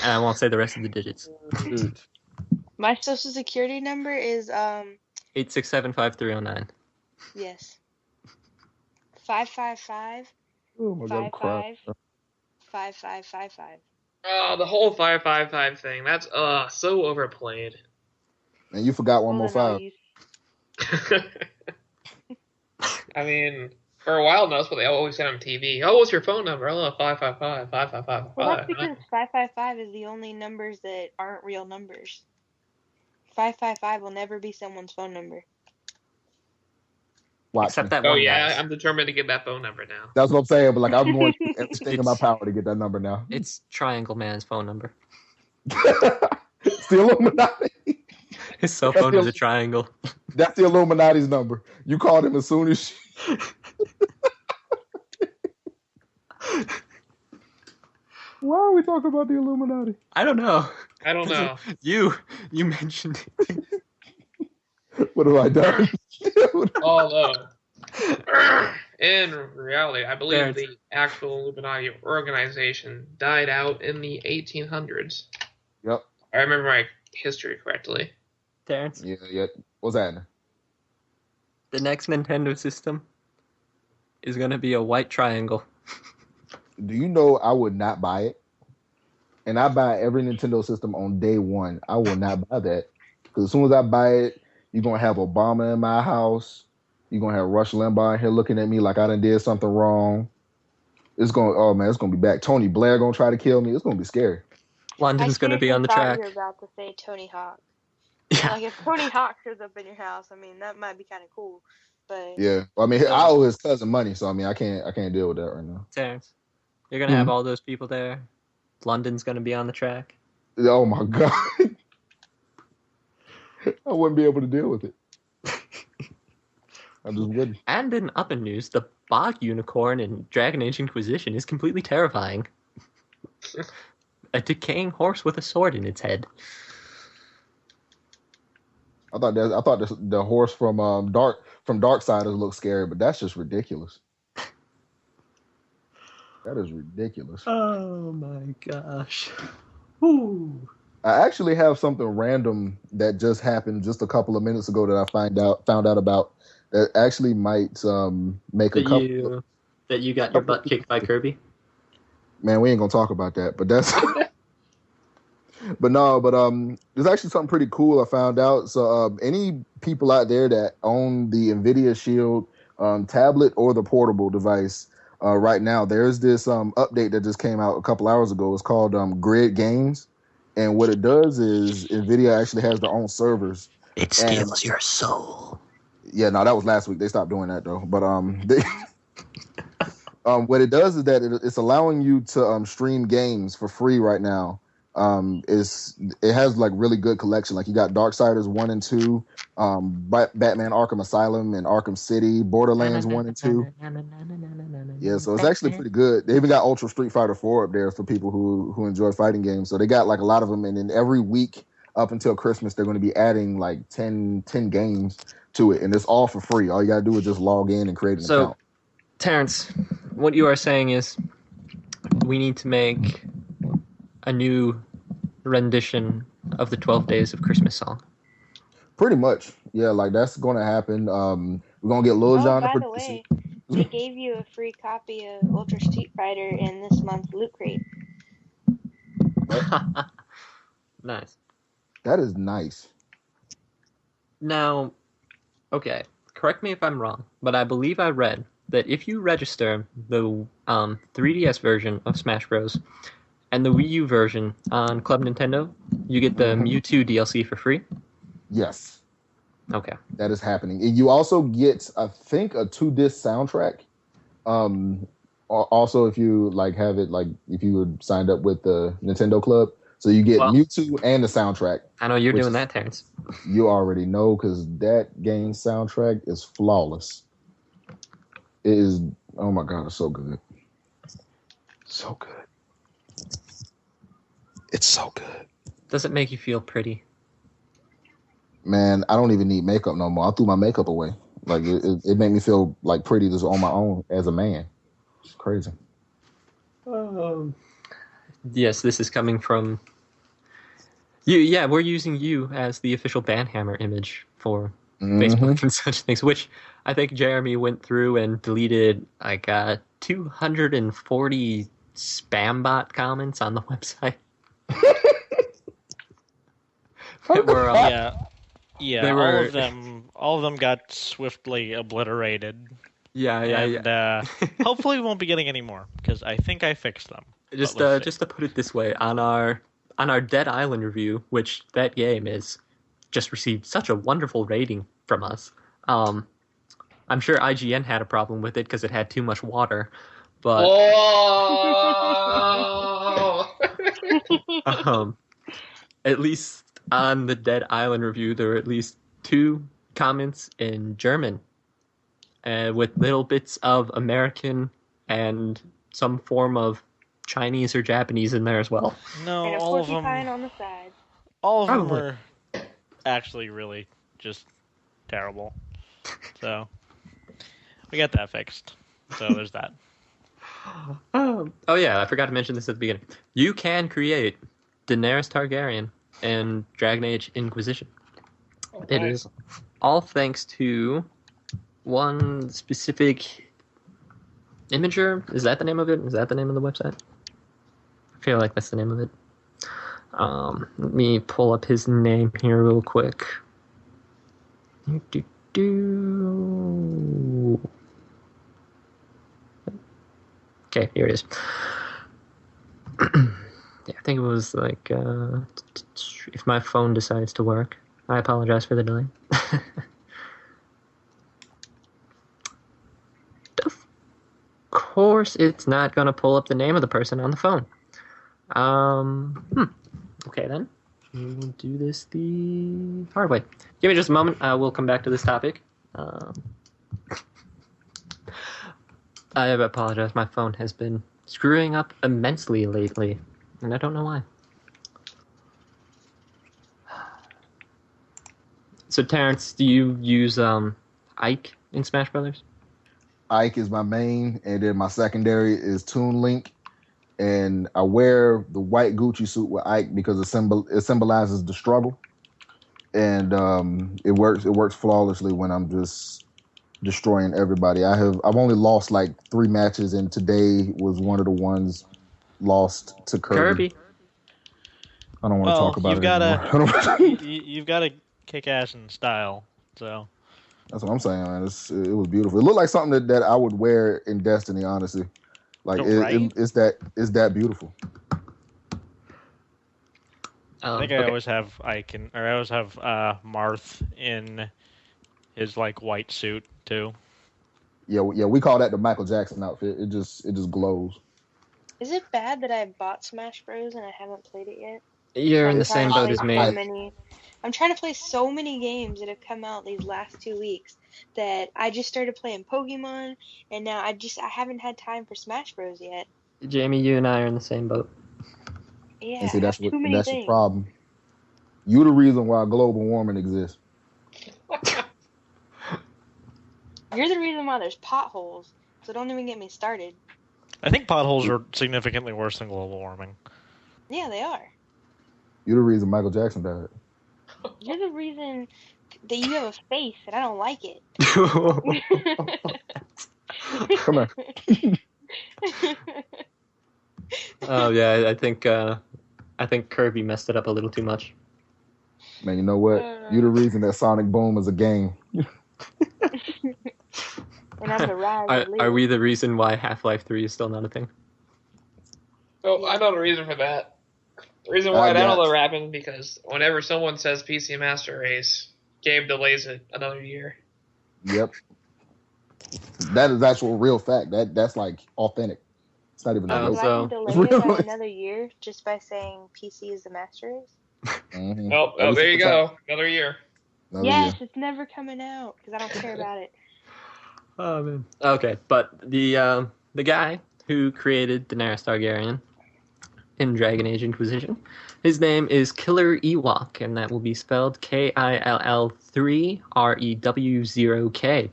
And I won't say the rest of the digits. My social security number is 8675309. yes. 555 Oh my God, crap. 5555. Oh, the whole 555 thing. That's so overplayed. And you forgot one more Well, five. I mean, for a while now, that's what they always said on TV. Oh, what's your phone number? Oh, 555 555. Well, that's because 555 is the only numbers that aren't real numbers. 555 will never be someone's phone number. Watch Except me. that Oh one yeah, guy's. I'm determined to get that phone number now. That's what I'm saying. But like, I'm going to do everything in my power to get that number now. It's Triangle Man's phone number. It's the Illuminati. His cell phone is a triangle. That's the Illuminati's number. You called him as soon as Why are we talking about the Illuminati? I don't know. I don't know. You mentioned it. What have I done? Although, in reality, I believe Terence. the actual Illuminati organization died out in the 1800s. Yep. I remember my history correctly. Terence, Yeah. What's happening? the next Nintendo system is going to be a white triangle. Do you know I would not buy it? And I buy every Nintendo system on day one. I will not buy that. Because as soon as I buy it, you're going to have Obama in my house. You're going to have Rush Limbaugh in here looking at me like I done did something wrong. It's going to be back. Tony Blair going to try to kill me. It's going to be scary. London's going to be on the track. I thought you were about to say Tony Hawk. Yeah. Like, if Tony Hawk shows up in your house, I mean, that might be kind of cool. But Yeah. I mean, I owe his cousin money, so I mean, I can't deal with that right now. Terence, you're going to have all those people there. London's going to be on the track. Oh my God. I wouldn't be able to deal with it. I just wouldn't. And in other news, the bog unicorn in Dragon Age Inquisition is completely terrifying. A decaying horse with a sword in its head. I thought the horse from Darksiders looked scary, but that's just ridiculous. That is ridiculous. Oh my gosh. Ooh. I actually have something random that just happened just a couple of minutes ago that I found out about that actually might make a couple. That you got your butt kicked by Kirby. Man, we ain't gonna talk about that, but that's. But there's actually something pretty cool I found out. So any people out there that own the NVIDIA Shield tablet or the portable device right now, there's this update that just came out a couple hours ago. It's called Grid Games. And what it does is NVIDIA actually has their own servers. It steals your soul. Yeah, no, that was last week. They stopped doing that though. But what it does is that it's allowing you to stream games for free right now. It has like really good collection. Like you got Darksiders 1 and 2, Batman Arkham Asylum and Arkham City, Borderlands 1 and 2. Yeah, so it's actually pretty good. They even got Ultra Street Fighter 4 up there for people who enjoy fighting games. So they got like a lot of them, and then every week up until Christmas they're going to be adding like 10 games to it, and it's all for free. All you got to do is just log in and create an account. Terrence, what you are saying is we need to make a new rendition of the 12 Days of Christmas song. Pretty much. Yeah, like that's going to happen. We're going to get Lil Jon to produce it. By the way, they gave you a free copy of Ultra Street Fighter in this month's Loot Crate. Nice. That is nice. Now, okay, correct me if I'm wrong, but I believe I read that if you register the 3DS version of Smash Bros. And the Wii U version on Club Nintendo, you get the Mewtwo DLC for free? Yes. Okay. That is happening. And you also get, I think, a 2-disc soundtrack. Also, if you like have it, like if you were signed up with the Nintendo Club, so you get Mewtwo and the soundtrack. I know you're doing that, Terrence. You already know because that game's soundtrack is flawless. It is. Oh my god, it's so good. So good. It's so good. Does it make you feel pretty? Man, I don't even need makeup no more. I threw my makeup away. Like it made me feel like pretty just on my own as a man. It's crazy. Yes, this is coming from you. Yeah, we're using you as the official Banhammer image for Facebook and such things, which I think Jeremy went through and deleted like 240 spam bot comments on the website. Yeah, all of them got swiftly obliterated. Yeah. Hopefully we won't be getting any more, because I think I fixed them. Just to put it this way, on our Dead Island review, which that game is just received such a wonderful rating from us. I'm sure IGN had a problem with it because it had too much water, but at least on the Dead Island review, there were at least 2 comments in German, with little bits of American and some form of Chinese or Japanese in there as well. No, and a all of them. on the side. All of them were actually really just terrible. So we got that fixed. So there's that. Oh yeah, I forgot to mention this at the beginning. You can create Daenerys Targaryen and Dragon Age Inquisition. Oh, it is all thanks to one specific imager. Is that the name of it? Is that the name of the website? I feel like that's the name of it. Let me pull up his name here real quick. Okay, here it is. Yeah, I think it was like, if my phone decides to work. I apologize for the delay. Of course, it's not going to pull up the name of the person on the phone. Okay, then. We'll do this the hard way. Give me just a moment. We'll come back to this topic. I apologize. My phone has been screwing up immensely lately, and I don't know why. So, Terence, do you use Ike in Smash Brothers? Ike is my main, and then my secondary is Toon Link. And I wear the white Gucci suit with Ike because it symbolizes the struggle, and it works flawlessly when I'm just destroying everybody. I've only lost like 3 matches, and today was one of the ones lost to Kirby. I don't want to talk about it anymore. You've got to kick ass in style, so. That's what I'm saying, man. It was beautiful. It looked like something that I would wear in Destiny, honestly. Like it's that beautiful. I think I always have Marth in his like white suit too. Yeah, we call that the Michael Jackson outfit. It just glows. Is it bad that I bought Smash Bros and I haven't played it yet? You're in the same boat as me. I'm trying to play so many games that have come out these last 2 weeks that I just started playing Pokemon, and now I haven't had time for Smash Bros yet. Jamie, you and I are in the same boat. Yeah, and see, that's your problem. You're the reason why global warming exists. You're the reason why there's potholes, so don't even get me started. I think potholes are significantly worse than global warming. Yeah, they are. You're the reason Michael Jackson died. You're the reason that you have a face and I don't like it. Come on. Oh yeah, I think Kirby messed it up a little too much. Man, you know what? You're the reason that Sonic Boom is a game. And I'm the rise. Are we the reason why Half-Life 3 is still not a thing? So I know the reason for that. The reason why that all happened because whenever someone says PC Master Race, Gabe delays it another year. Yep. That is actual real fact. That's like authentic. It's not even a joke. So delay it by another year just by saying PC is the Master Race? Mm-hmm. Oh, there you go. Another year. Yes, it's never coming out because I don't care about it. Oh man. Okay, but the guy who created Daenerys Targaryen in Dragon Age Inquisition. His name is Killer Ewok, and that will be spelled KILL3REW0K.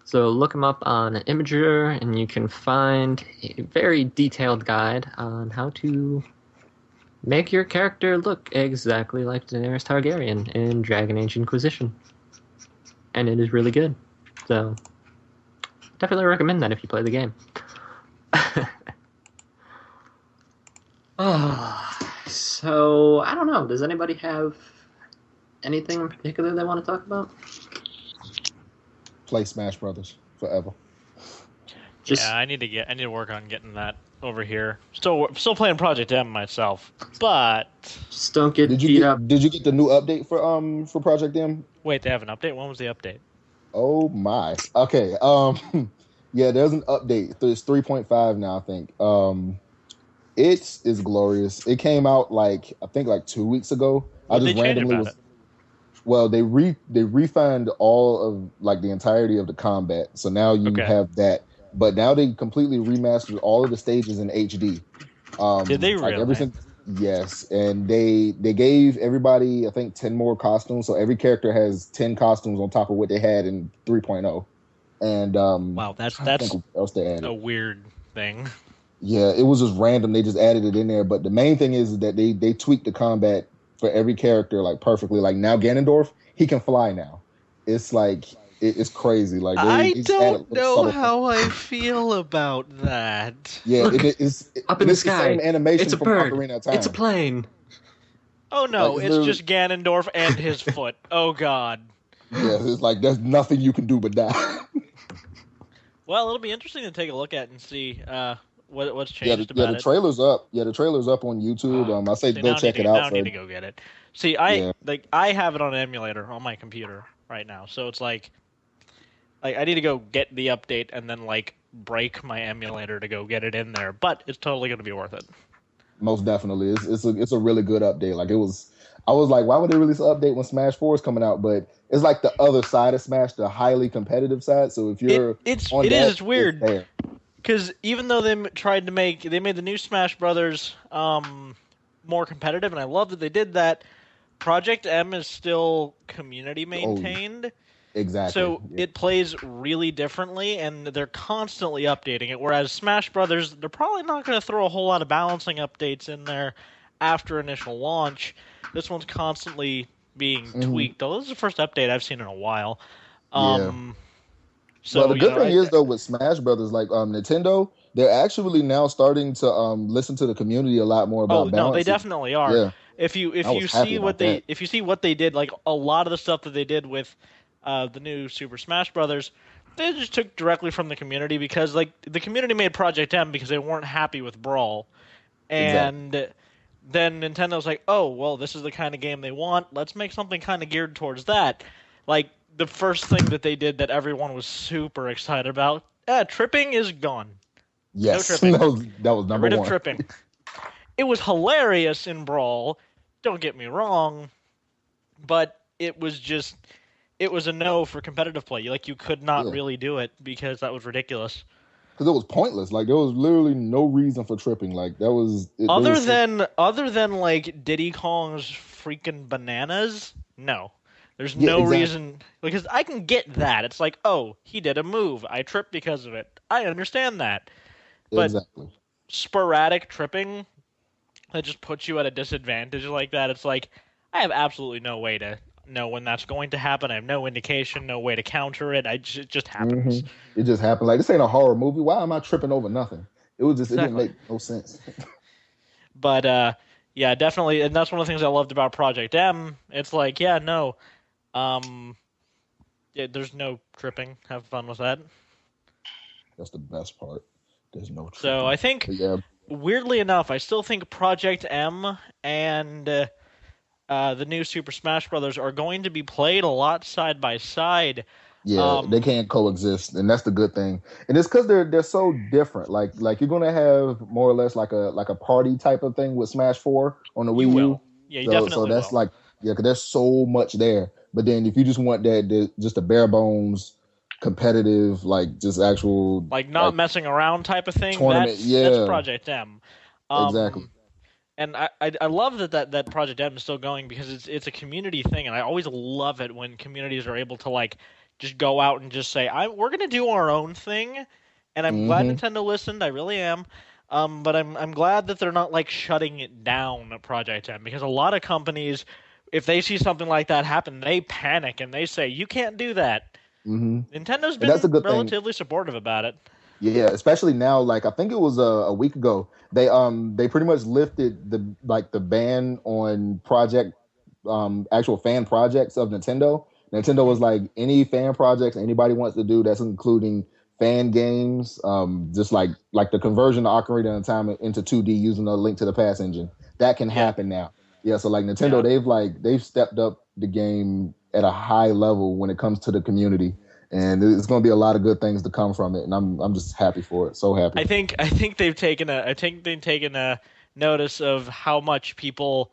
So look him up on Imager, and you can find a very detailed guide on how to make your character look exactly like Daenerys Targaryen in Dragon Age Inquisition. And it is really good. So definitely recommend that if you play the game. So I don't know. Does anybody have anything in particular they want to talk about? Play Smash Brothers forever. Yeah, I need to work on getting that over here. Still playing Project M myself, but just don't get Did you get the new update for Project M? Wait, they have an update? When was the update? Oh my. Okay. Yeah, there's an update. It's 3.5 now, I think. It's glorious. It came out I think 2 weeks ago. What did they change about it? Well, they refined all of the entirety of the combat. So now you have that. But now they completely remastered all of the stages in HD. Did they really? Everything, yes, and they gave everybody, I think, 10 more costumes. So every character has 10 costumes on top of what they had in 3.0. And wow, that's what else they added. A weird thing. Yeah, it was just random. They just added it in there. But the main thing is that they tweaked the combat for every character perfectly. Like now Ganondorf, he can fly now. It's it's crazy. I don't know how I feel about that. Yeah, it's up in the sky. The same animation it's a from bird. Ocarina of Time. It's a plane. Oh no, it's just Ganondorf and his foot. Oh god. Yeah, it's there's nothing you can do but die. Well, it'll be interesting to take a look at and see what's changed about it. Yeah, the trailer's up. Yeah, the trailer's up on YouTube. I say go check it out. I need to go get it. See, I have it on an emulator on my computer right now, so it's I need to go get the update and then break my emulator to go get it in there. But it's totally going to be worth it. Most definitely, it's a really good update. I was like, why would they release an update when Smash 4 is coming out? But it's the other side of Smash, the highly competitive side. So if you're it's weird. Because even though they made the new Smash Brothers more competitive, and I love that they did that, Project M is still community maintained. Oh, exactly. So it plays really differently, and they're constantly updating it. Whereas Smash Brothers, they're probably not going to throw a whole lot of balancing updates in there after initial launch. This one's constantly being tweaked. Although this is the first update I've seen in a while. So the good thing is though with Smash Brothers, Nintendo, they're actually now starting to listen to the community a lot more about balancing. No, they definitely are. Yeah. If you see what they did, a lot of the stuff that they did with the new Super Smash Brothers, they just took directly from the community because the community made Project M because they weren't happy with Brawl, and then Nintendo's like, oh well, this is the kind of game they want. Let's make something kind of geared towards that. The first thing that they did that everyone was super excited about, tripping is gone. Yes, no tripping. that was number one. Rid of one. Tripping. It was hilarious in Brawl. Don't get me wrong, but it was a no for competitive play. You could not really do it because that was ridiculous. Because it was pointless. There was literally no reason for tripping. Other than Diddy Kong's freaking bananas. No, there's no reason because I can get that. It's oh, he did a move. I tripped because of it. I understand that, but sporadic tripping that just puts you at a disadvantage like that. It's I have absolutely no way to know when that's going to happen. I have no indication, no way to counter it. It just happens. It just happened. This ain't a horror movie. Why am I tripping over nothing? It was just it didn't make no sense. But yeah, definitely, and that's one of the things I loved about Project M. It's there's no tripping. Have fun with that. That's the best part. There's no tripping. So I think, weirdly enough, I still think Project M and the new Super Smash Brothers are going to be played a lot side by side. Yeah, they can't coexist, and that's the good thing. And it's because they're so different. You're gonna have more or less like a party type of thing with Smash 4 on the Wii U. Yeah, you definitely so that's will. because there's so much there. But then if you just want just a bare bones competitive, like just actual like not messing around type of thing. tournament. That's Project M. Exactly. And I love that Project M is still going because it's a community thing, and I always love it when communities are able to like just go out and just say, we're gonna do our own thing, and I'm glad Nintendo listened. I really am. But I'm glad that they're not like shutting it down at Project M, because a lot of companies, if they see something like that happen, they panic and they say you can't do that. Nintendo's been relatively supportive about it. Yeah, especially now. Like I think it was a week ago. They pretty much lifted the ban on actual fan projects of Nintendo. Nintendo was like, any fan projects anybody wants to do, that's including fan games, just like the conversion of Ocarina of Time into 2D using a Link to the Past engine, that can happen now. Yeah, so like Nintendo, they've stepped up the game at a high level when it comes to the community. And there's going to be a lot of good things to come from it, and I'm just happy for it. So happy. I think they've taken a notice of how much people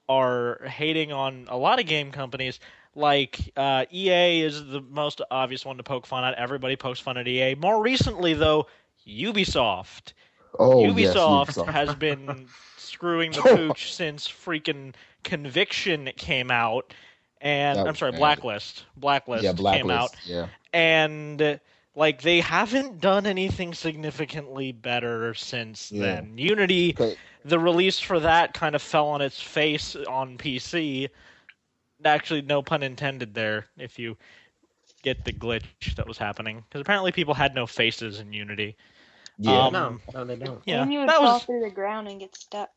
are hating on a lot of game companies. Like EA is the most obvious one to poke fun at. Everybody pokes fun at EA. More recently, though, Ubisoft. Ubisoft has been screwing the pooch since freaking Conviction came out. And I'm sorry, Blacklist. Blacklist came out. Yeah. And like they haven't done anything significantly better since then. Unity, the release for that kind of fell on its face on PC. Actually, no pun intended there, if you get the glitch that was happening. Because apparently people had no faces in Unity. Yeah, no, they don't. Yeah, and you would fall through the ground and get stuck.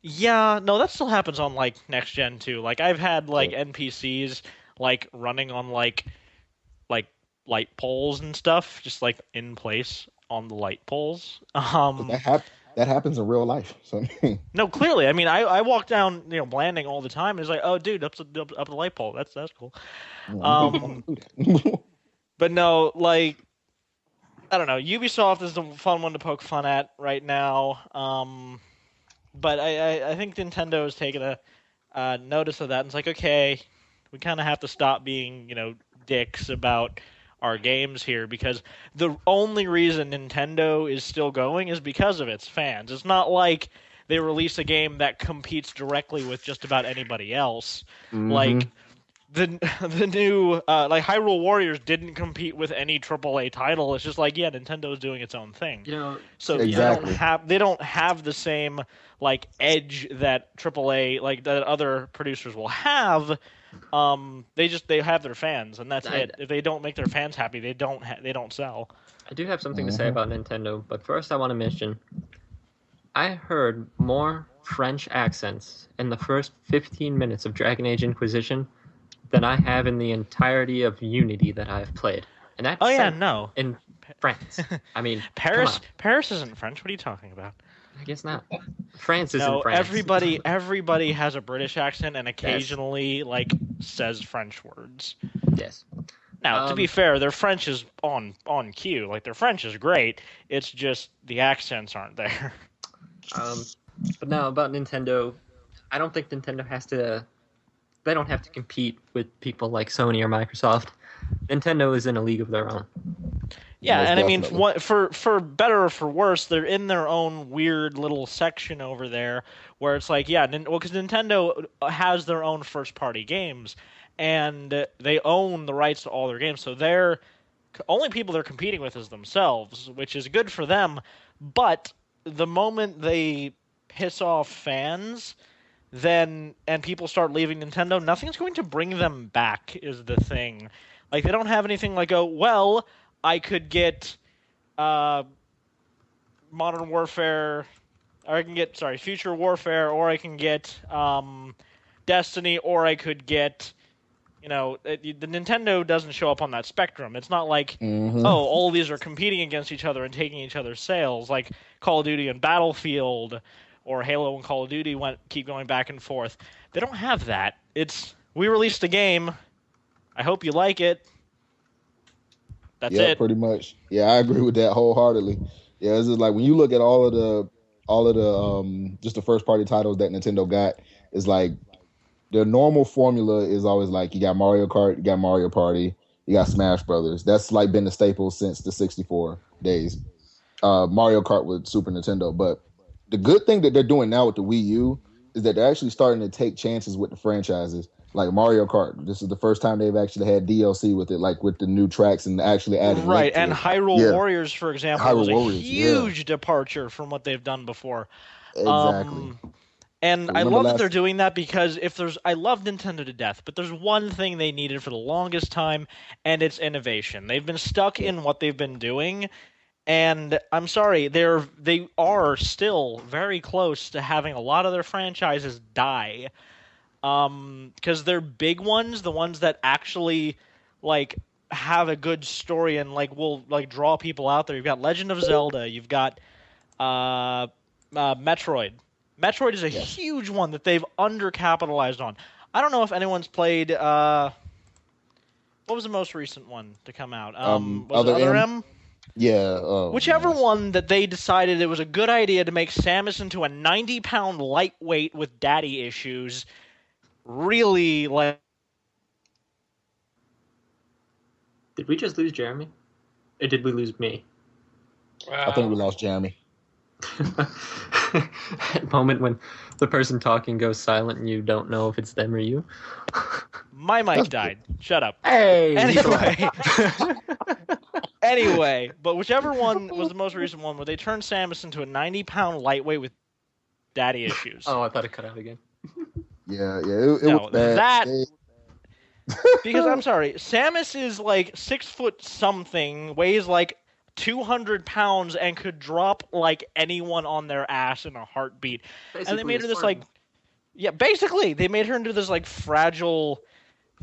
Yeah, no, that still happens on like next gen too. Like I've had like NPCs like running on like light poles and stuff, just like in place on the light poles. That happens in real life. So no, clearly. I mean, I walk down landing all the time. And it's like, oh, dude, up the light pole. That's cool. But no, like I don't know. Ubisoft is the fun one to poke fun at right now. But I think Nintendo has taken a notice of that, and it's like, okay, we kind of have to stop being, dicks about our games here, because the only reason Nintendo is still going is because of its fans. It's not like they release a game that competes directly with just about anybody else. Like the new like Hyrule Warriors didn't compete with any AAA title. It's just like, Nintendo is doing its own thing. So exactly. they don't have the same like edge that AAA like that other producers will have. They have their fans, and that's it. If they don't make their fans happy, they don't sell. I do have something to say about Nintendo, but first I want to mention I heard more French accents in the first 15 minutes of Dragon Age Inquisition than I have in the entirety of Unity that I've played. And that's in France. I mean, Paris isn't French. What are you talking about? I guess not. France isn't France. Everybody has a British accent and occasionally like says French words. Yes. Now, to be fair, their French is on cue. Like their French is great. It's just the accents aren't there. But now about Nintendo, I don't think Nintendo has to. They don't have to compete with people like Sony or Microsoft. Nintendo is in a league of their own. Yeah, and definitely. I mean, for better or for worse, they're in their own weird little section over there where it's like, because Nintendo has their own first-party games, and they own the rights to all their games, so they're only people they're competing with is themselves, which is good for them. But the moment they piss off fans, and people start leaving Nintendo, nothing's going to bring them back. Is the thing. Like they don't have anything like, I could get Modern Warfare, or I can get, Future Warfare, or I can get Destiny, or I could get, the Nintendo doesn't show up on that spectrum. It's not like, all these are competing against each other and taking each other's sales, like Call of Duty and Battlefield, or Halo and Call of Duty keep going back and forth. They don't have that. We released a game. I hope you like it. That's it. Yeah, pretty much. Yeah, I agree with that wholeheartedly. Yeah, it's just like when you look at all of the just the first party titles that Nintendo got, it's like the normal formula is always like you got Mario Kart, you got Mario Party, You got Smash Brothers. That's like been the staple since the 64 days. Mario Kart with Super Nintendo. But the good thing that they're doing now with the Wii U is that they're actually starting to take chances with the franchises. Like Mario Kart, this is the first time they've actually had DLC with it, like with the new tracks and actually adding Right, Link to and it. Hyrule Warriors, for example, Hyrule was a Warriors, huge departure from what they've done before. Exactly. And So I remember love that last- they're doing that because I love Nintendo to death, but there's one thing they needed for the longest time, and it's innovation. They've been stuck in what they've been doing, and I'm sorry, they are still very close to having a lot of their franchises die. Because they're big ones, the ones that actually like have a good story and like will like draw people out there. You've got Legend of Zelda, you've got Metroid. Metroid is a huge one that they've undercapitalized on. I don't know if anyone's played. What was the most recent one to come out? Was it Other M? Yeah. Oh, Whichever one that they decided it was a good idea to make Samus into a 90-pound lightweight with daddy issues. Really, like. Did we just lose Jeremy? Or did we lose me? I think we lost Jeremy. That moment when the person talking goes silent and you don't know if it's them or you. My mic died. Shut up. Hey! Anyway, but whichever one was the most recent one where they turned Samus into a 90-pound lightweight with daddy issues. Oh, I thought it cut out again. Yeah. It was bad. Because I'm sorry, Samus is like 6 foot something, weighs like 200 pounds, and could drop like anyone on their ass in a heartbeat. Basically, and they made her this like, basically they made her into this like fragile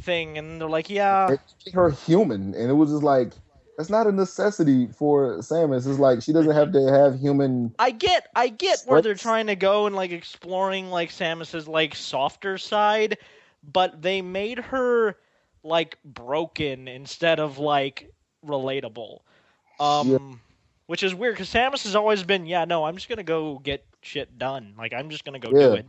thing, and they're like, It made her human, and it was just like, that's not a necessity for Samus. It's like she doesn't have to have human. I get where they're trying to go and like exploring like Samus's like softer side, but they made her like broken instead of like relatable. Which is weird because Samus has always been, I'm just gonna go get shit done. Like I'm just gonna go do it.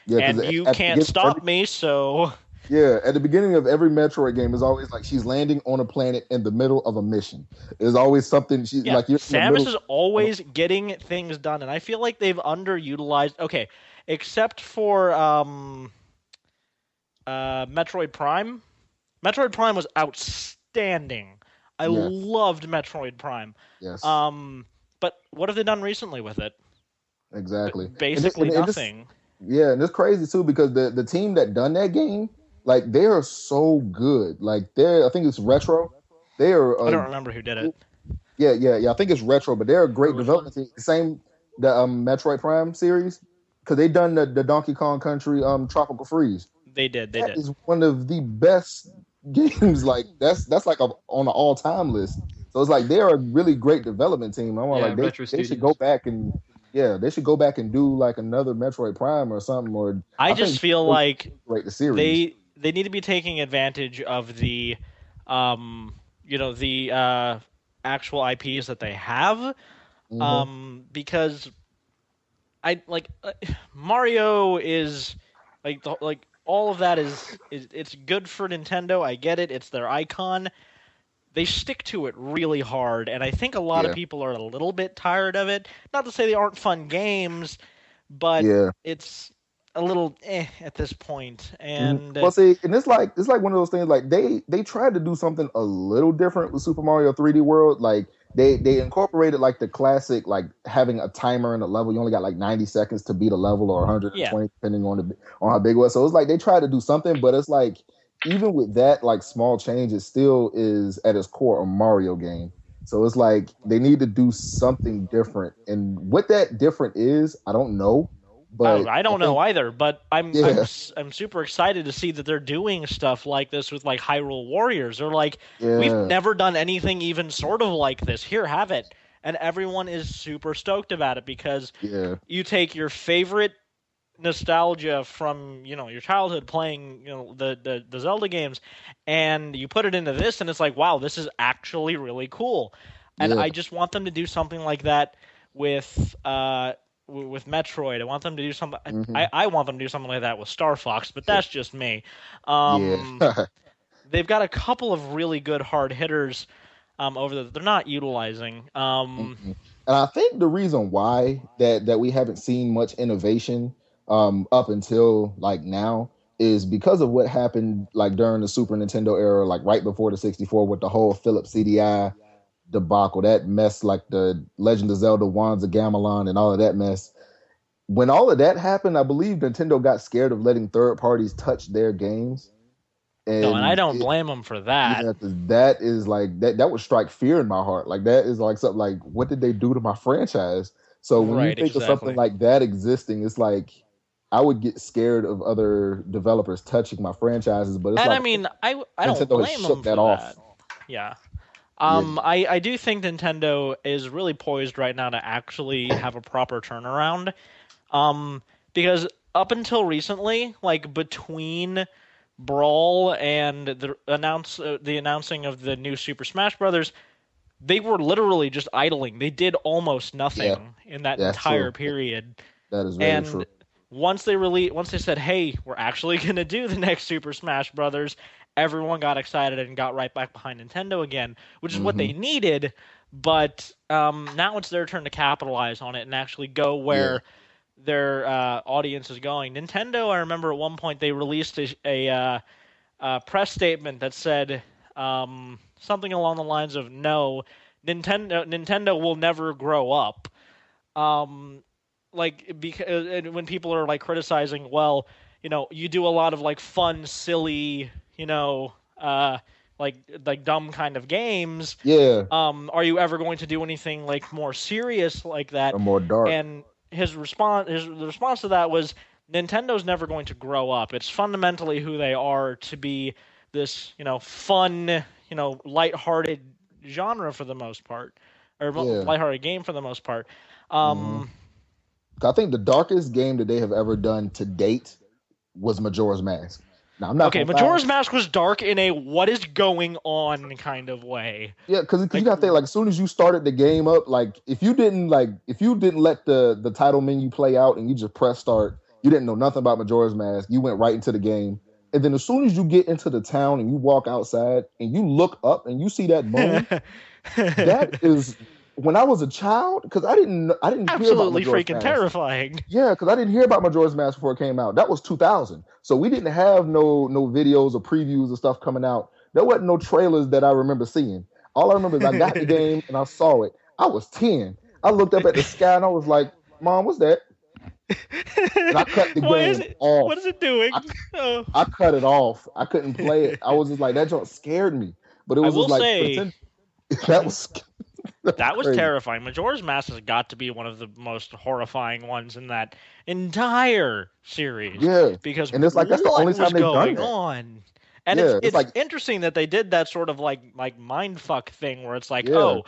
Yeah, and you can't stop me, so. Yeah, at the beginning of every Metroid game, is always like she's landing on a planet in the middle of a mission. There's always something like Samus is always getting things done, and I feel like they've underutilized. Okay, except for Metroid Prime. Metroid Prime was outstanding. I loved Metroid Prime. Yes. But what have they done recently with it? Exactly. Basically nothing. And it's crazy too because the team that done that game, like they are so good. Like I think it's Retro. They are. I don't remember who did it. Yeah. I think it's Retro, but they're a great development team. Same the Metroid Prime series because they done the Donkey Kong Country Tropical Freeze. They did. That is one of the best games. Like that's like on an all-time list. So it's like they're a really great development team. I'm like they should go back and they should go back and do like another Metroid Prime or something. Or I just feel like the series. They need to be taking advantage of the the actual IPs that they have, because I like Mario is like all of that is it's good for Nintendo. I get it. It's their icon. They stick to it really hard, and I think a lot of people are a little bit tired of it. Not to say they aren't fun games, but it's a little at this point. And well, see, and it's like one of those things. Like they tried to do something a little different with Super Mario 3D World. Like they incorporated like the classic, like having a timer in a level. You only got like 90 seconds to beat a level, or 120 depending on how big it was. So it's like they tried to do something, but it's like even with that like small change, it still is at its core a Mario game. So it's like they need to do something different, and what that different is, I don't know. But I don't know either, but I'm super excited to see that they're doing stuff like this with like Hyrule Warriors. They're like, we've never done anything even sort of like this. Here, have it. And everyone is super stoked about it because you take your favorite nostalgia from, your childhood playing, the Zelda games, and you put it into this, and it's like, wow, this is actually really cool. And I just want them to do something like that with Metroid. I want them to do something. I want them to do something like that with Star Fox, but that's just me. they've got a couple of really good hard hitters over there that they're not utilizing. Mhm. And I think the reason why that we haven't seen much innovation up until like now is because of what happened like during the Super Nintendo era, like right before the 64 with the whole Philips CDI debacle, that mess, like the Legend of Zelda Wands of Gamelon and all of that mess. When all of that happened, I believe Nintendo got scared of letting third parties touch their games. No, and I And don't blame them for that. yeah, because that is like that would strike fear in my heart. Like that is like something like, what did they do to my franchise? So when you Right, think of something exactly. like that existing, it's like I would get scared of other developers touching my franchises. But it's And I like mean, I don't Nintendo has blame them shook that for off. that. Yeah. Yeah, I do think Nintendo is really poised right now to actually have a proper turnaround. Because up until recently, like between Brawl and the announcing of the new Super Smash Brothers, they were literally just idling. They did almost yeah, nothing in that that's entire true. period. That is very true. And once they said, "Hey, we're actually gonna do the next Super Smash Brothers," everyone got excited and got right back behind Nintendo again, which is what Hmm. they needed. But now it's their turn to capitalize on it and actually go Yeah, where their audience is going. Nintendo, I remember at one point they released a press statement that said something along the lines of, "No, Nintendo will never grow up." Um, like because when people are like criticizing, well, you do a lot of like fun, silly, uh, like dumb kind of games. yeah, Are you ever going to do anything like more serious like that? or more dark. And the response to that was, Nintendo's never going to grow up. It's fundamentally who they are to be this, fun, lighthearted genre for the most part, or Yeah. lighthearted game for the most part. Hmm. Um, I think the darkest game that they have ever done to date was Majora's Mask. Now I'm not okay, gonna lie. Majora's Mask was dark in a what is going on kind of way. Yeah, because you Like, gotta think like as soon as you started the game up, like if you didn't let the title menu play out and you just press start, you didn't know nothing about Majora's Mask. You went right into the game, and then as soon as you get into the town and you walk outside and you look up and you see that moon, that is when I was a child because I didn't hear about absolutely Majora's freaking Mask. terrifying. Yeah, because I didn't hear about Majora's Mask before it came out. That was 2000, so we didn't have no videos or previews or stuff coming out. There wasn't no trailers that I remember seeing. All I remember is I got the game and I saw it. I was 10. I looked up at the sky and I was like, "Mom, what's that?" And I cut the Why is game it? What is off. it doing? I, Oh. I cut it off. I couldn't play it. I was just like, that joint scared me. But it I was just will like say that was that was that was crazy. terrifying. Majora's Mask has got to be one of the most horrifying ones in that entire series Yeah, because and it's like that's the what only was time they've done going that. on? And it's Yeah, it's it's like interesting that they did that sort of like mind fuck thing where it's like, yeah, oh,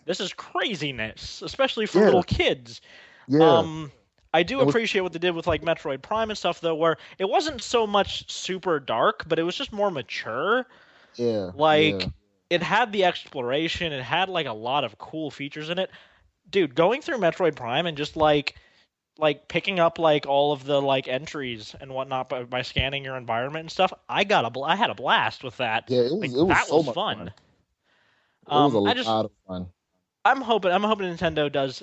this is craziness, especially for yeah, little kids. yeah. Um, I do It was appreciate what they did with like Metroid Prime and stuff though, where it wasn't so much super dark, but it was just more mature. yeah, yeah. Like it had the exploration, it had like a lot of cool features in it. Dude, going through Metroid Prime and just like picking up like all of the like entries and whatnot by scanning your environment and stuff, I had a blast with that. Yeah, Like it was that so was much fun. fun. It was a I just lot of fun. I'm hoping Nintendo does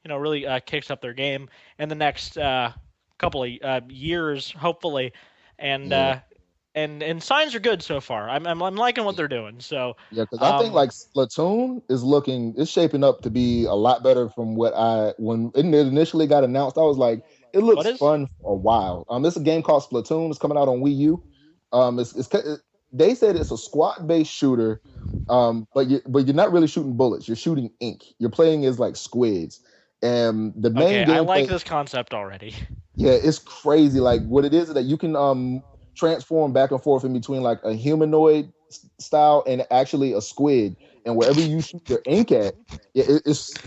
really kicks up their game in the next couple of years, hopefully, and Yeah. uh, and signs are good so far. I'm liking what they're doing. So, Yeah, because I think um, like Splatoon is shaping up to be a lot better from what when it initially got announced. I was like, it what looks is? fun for a while. This is a game called Splatoon. It's coming out on Wii U. They said it's a squad based shooter, but you're not really shooting bullets. You're shooting ink. You're playing as like squids, and the main Okay, I like gameplay. this concept already. Yeah, it's crazy. Like what it is that you can transform back and forth in between like a humanoid style and actually a squid. And wherever you shoot your ink at, it's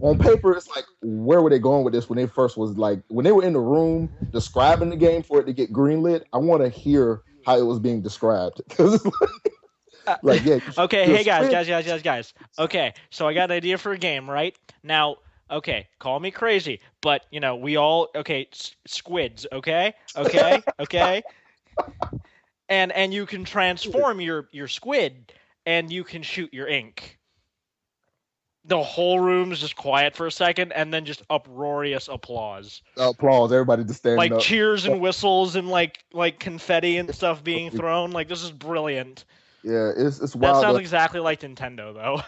on paper. It's like where were they going with this when they first was like when they were in the room describing the game for it to get greenlit. I want to hear how it was being described because it's like yeah, Okay, you're a hey guys, squid. guys. Okay, so I got an idea for a game, right? Now, okay, call me crazy, but we all okay, squids, okay? Okay? Okay? and you can transform your squid, and you can shoot your ink. The whole room's just quiet for a second, and then just uproarious applause. Applause! Everybody just standing Like up. cheers and whistles and like confetti and stuff being thrown. Like, this is brilliant. Yeah, it's That wild. sounds exactly like Nintendo, though.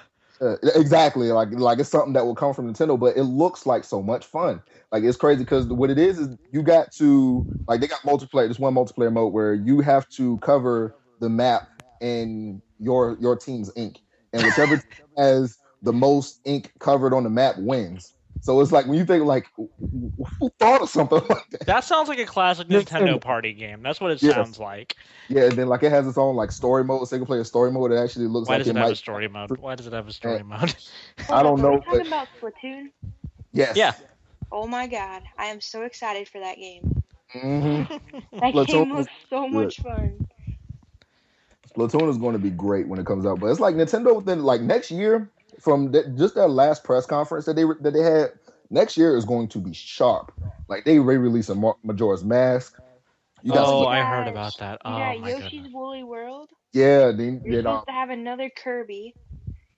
Exactly, like it's something that will come from Nintendo, but it looks like so much fun. Like, it's crazy because what it is you got to, like, they got multiplayer. There's one multiplayer mode where you have to cover the map in your team's ink, and whichever team has the most ink covered on the map wins. So it's like, when you think, like, who thought of something like that? That sounds like a classic Nintendo party game. That's what it sounds like. Yeah, and then, like, it has its own, like, story mode, single player story mode. It actually looks Why like does it it have might. a story mode? Why does it have a story mode? I don't know. Are we talking about Splatoon? Yes. Yeah. Oh my god, I am so excited for that game. Mm-hmm. That Splatoon game is looks so much fun. Splatoon is going to be great when it comes out, but it's like Nintendo within, like, next year, from just their last press conference that they had, next year is going to be sharp. Like, they re-release a Majora's Mask. You got Oh, Split- I heard about that. You Oh got my Yoshi's goodness. Woolly World. yeah, You're supposed to have another Kirby.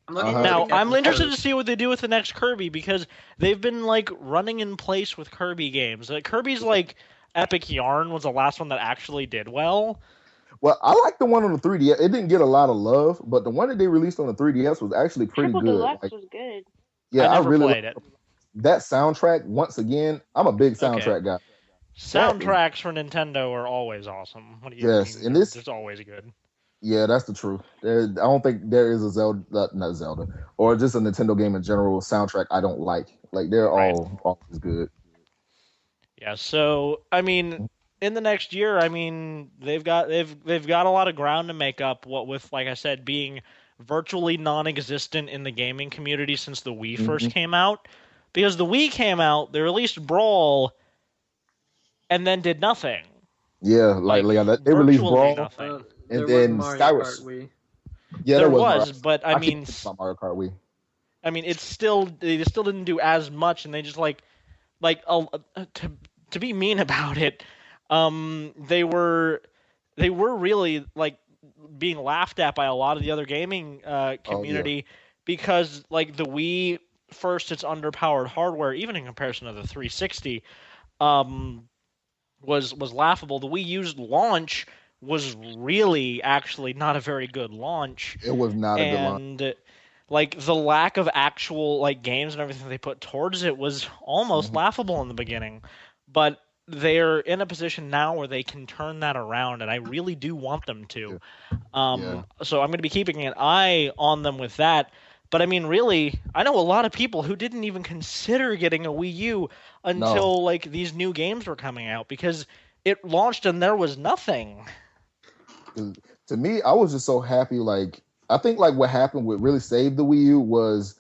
Now, I'm interested to see what they do with the next Kirby, because they've been, like, running in place with Kirby games. Like, Kirby's, like, Epic Yarn was the last one that actually did well. Well, I like the one on the 3DS. It didn't get a lot of love, but the one that they released on the 3DS was actually pretty Triple good. Deluxe Like, was good. yeah, I never really played it. That soundtrack. Once again, I'm a big soundtrack guy. Soundtracks for Nintendo are always awesome. What do you Yes, mean? and this- It's always good. Yeah, that's the truth. I don't think there is a not Zelda, or just a Nintendo game in general soundtrack I don't like. Like, they're all always good. Yeah, so I mean, in the next year, I mean, they've got a lot of ground to make up. What with, like I said, being virtually non-existent in the gaming community since the Wii first came out. Because the Wii came out, they released Brawl, and then did nothing. Yeah, they released virtually Brawl, nothing. and then Skyward. Yeah, There was, was, but I mean, Mario Kart Wii. I mean, they still didn't do as much, and they just to be mean about it, they were really, like, being laughed at by a lot of the other gaming community because, like, the Wii, first, its underpowered hardware, even in comparison to the 360, was laughable. The Wii U's launch was really actually not a very good launch. It was not a good launch. And, like, the lack of actual, like, games and everything they put towards it was almost laughable in the beginning. But they're in a position now where they can turn that around, and I really do want them to. So I'm going to be keeping an eye on them with that. But I mean, really, I know a lot of people who didn't even consider getting a Wii U until like these new games were coming out, because it launched and there was nothing. To me, I was just so happy. Like, I think, like, what happened, what really saved the Wii U was,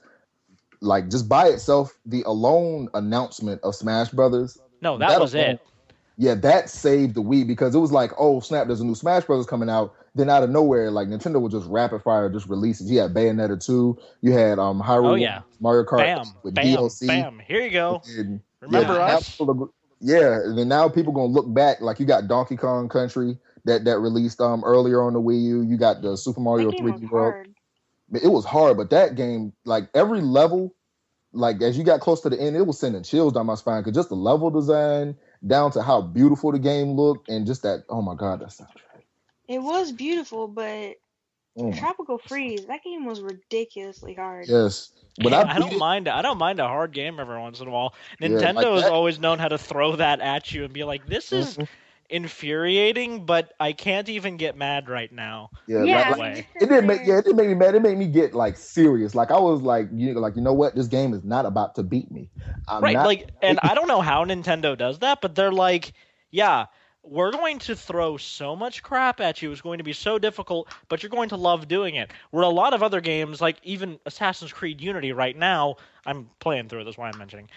like, just by itself, the alone announcement of Smash Brothers. No, that was alone, it. Yeah, that saved the Wii, because it was like, oh snap, there's a new Smash Brothers coming out. Then out of nowhere, like, Nintendo would just rapid fire just releases. You had Bayonetta 2, you had Hyrule, Mario Kart with DLC. Bam, here you go. And, Remember us? And then now people gonna look back, like, you got Donkey Kong Country that released earlier on the Wii U. You got the Super Mario 3D World. It was hard, but that game, like, every level, like, as you got close to the end, it was sending chills down my spine, because just the level design down to how beautiful the game looked, and just that, oh my god, that soundtrack. It was beautiful, but Tropical Freeze, that game was ridiculously hard. Yes. But I don't mind a hard game every once in a while. Nintendo has always known how to throw that at you and be like, this is infuriating, but I can't even get mad right now. It didn't make me mad. It made me get, like, serious. Like, I was like, you know what? This game is not about to beat me. And I don't know how Nintendo does that, but they're like, yeah, we're going to throw so much crap at you. It's going to be so difficult, but you're going to love doing it. Where a lot of other games, like even Assassin's Creed Unity right now, I'm playing through it, that's why I'm mentioning.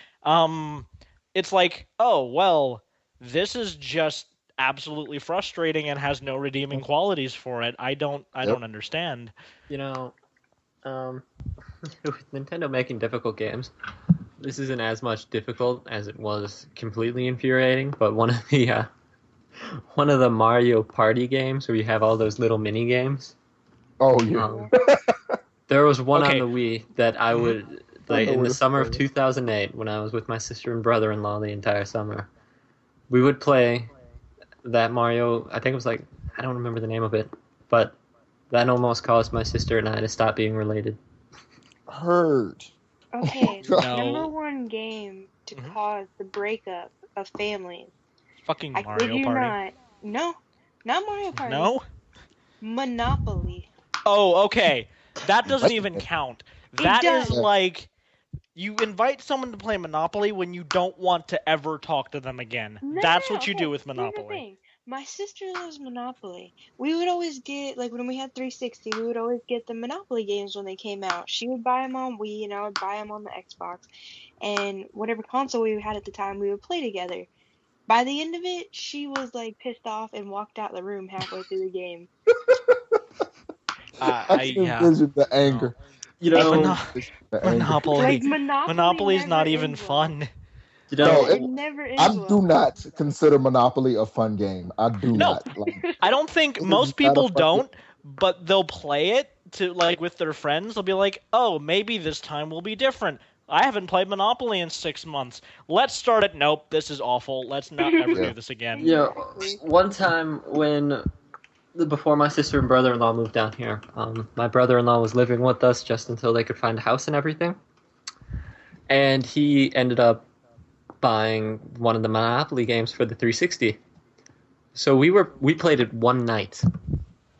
It's like, oh, well, this is just absolutely frustrating and has no redeeming qualities for it. I don't understand. You know, with Nintendo making difficult games, this isn't as much difficult as it was completely infuriating, but one of the one of the Mario Party games where you have all those little mini games. Oh yeah. Um, there was one on Okay. the Wii that I would I know in where the this summer is of going. 2008 when I was with my sister and brother-in-law the entire summer. We would play that Mario. I think it was like I don't remember the name of it, but that almost caused my sister and I to stop being related. Heard. Okay, God. number No. one game to Mhm. cause the breakup of families. Fucking I kid Mario you Party. not. No, not Mario Party. No? Monopoly. Oh, okay. That doesn't What? even count. It That is does. like you invite someone to play Monopoly when you don't want to ever talk to them again. No, That's no, what you okay. do with Here's the Monopoly. thing. My sister loves Monopoly. We would always get, like, when we had 360, we would always get the Monopoly games when they came out. She would buy them on Wii, and I would buy them on the Xbox. And whatever console we had at the time, we would play together. By the end of it, she was, like, pissed off and walked out the room halfway through the game. I can Yeah. envision the anger. You I can know, Mono- envision the anger. Monopoly. Like, Monopoly Monopoly's never not even ends well. fun. you No, know, It never I ends do well. not consider Monopoly a fun game. I do No. not. Like, I don't think it is most not a people fun don't, but they'll play it to like with their friends. They'll be like, "Oh, maybe this time will be different. I haven't played Monopoly in 6 months. Let's start it. Nope, this is awful. Let's not ever Yeah. do this again." you know, Exactly. one time before my sister and brother-in-law moved down here, my brother-in-law was living with us just until they could find a house and everything, and he ended up buying one of the Monopoly games for the 360. So we played it one night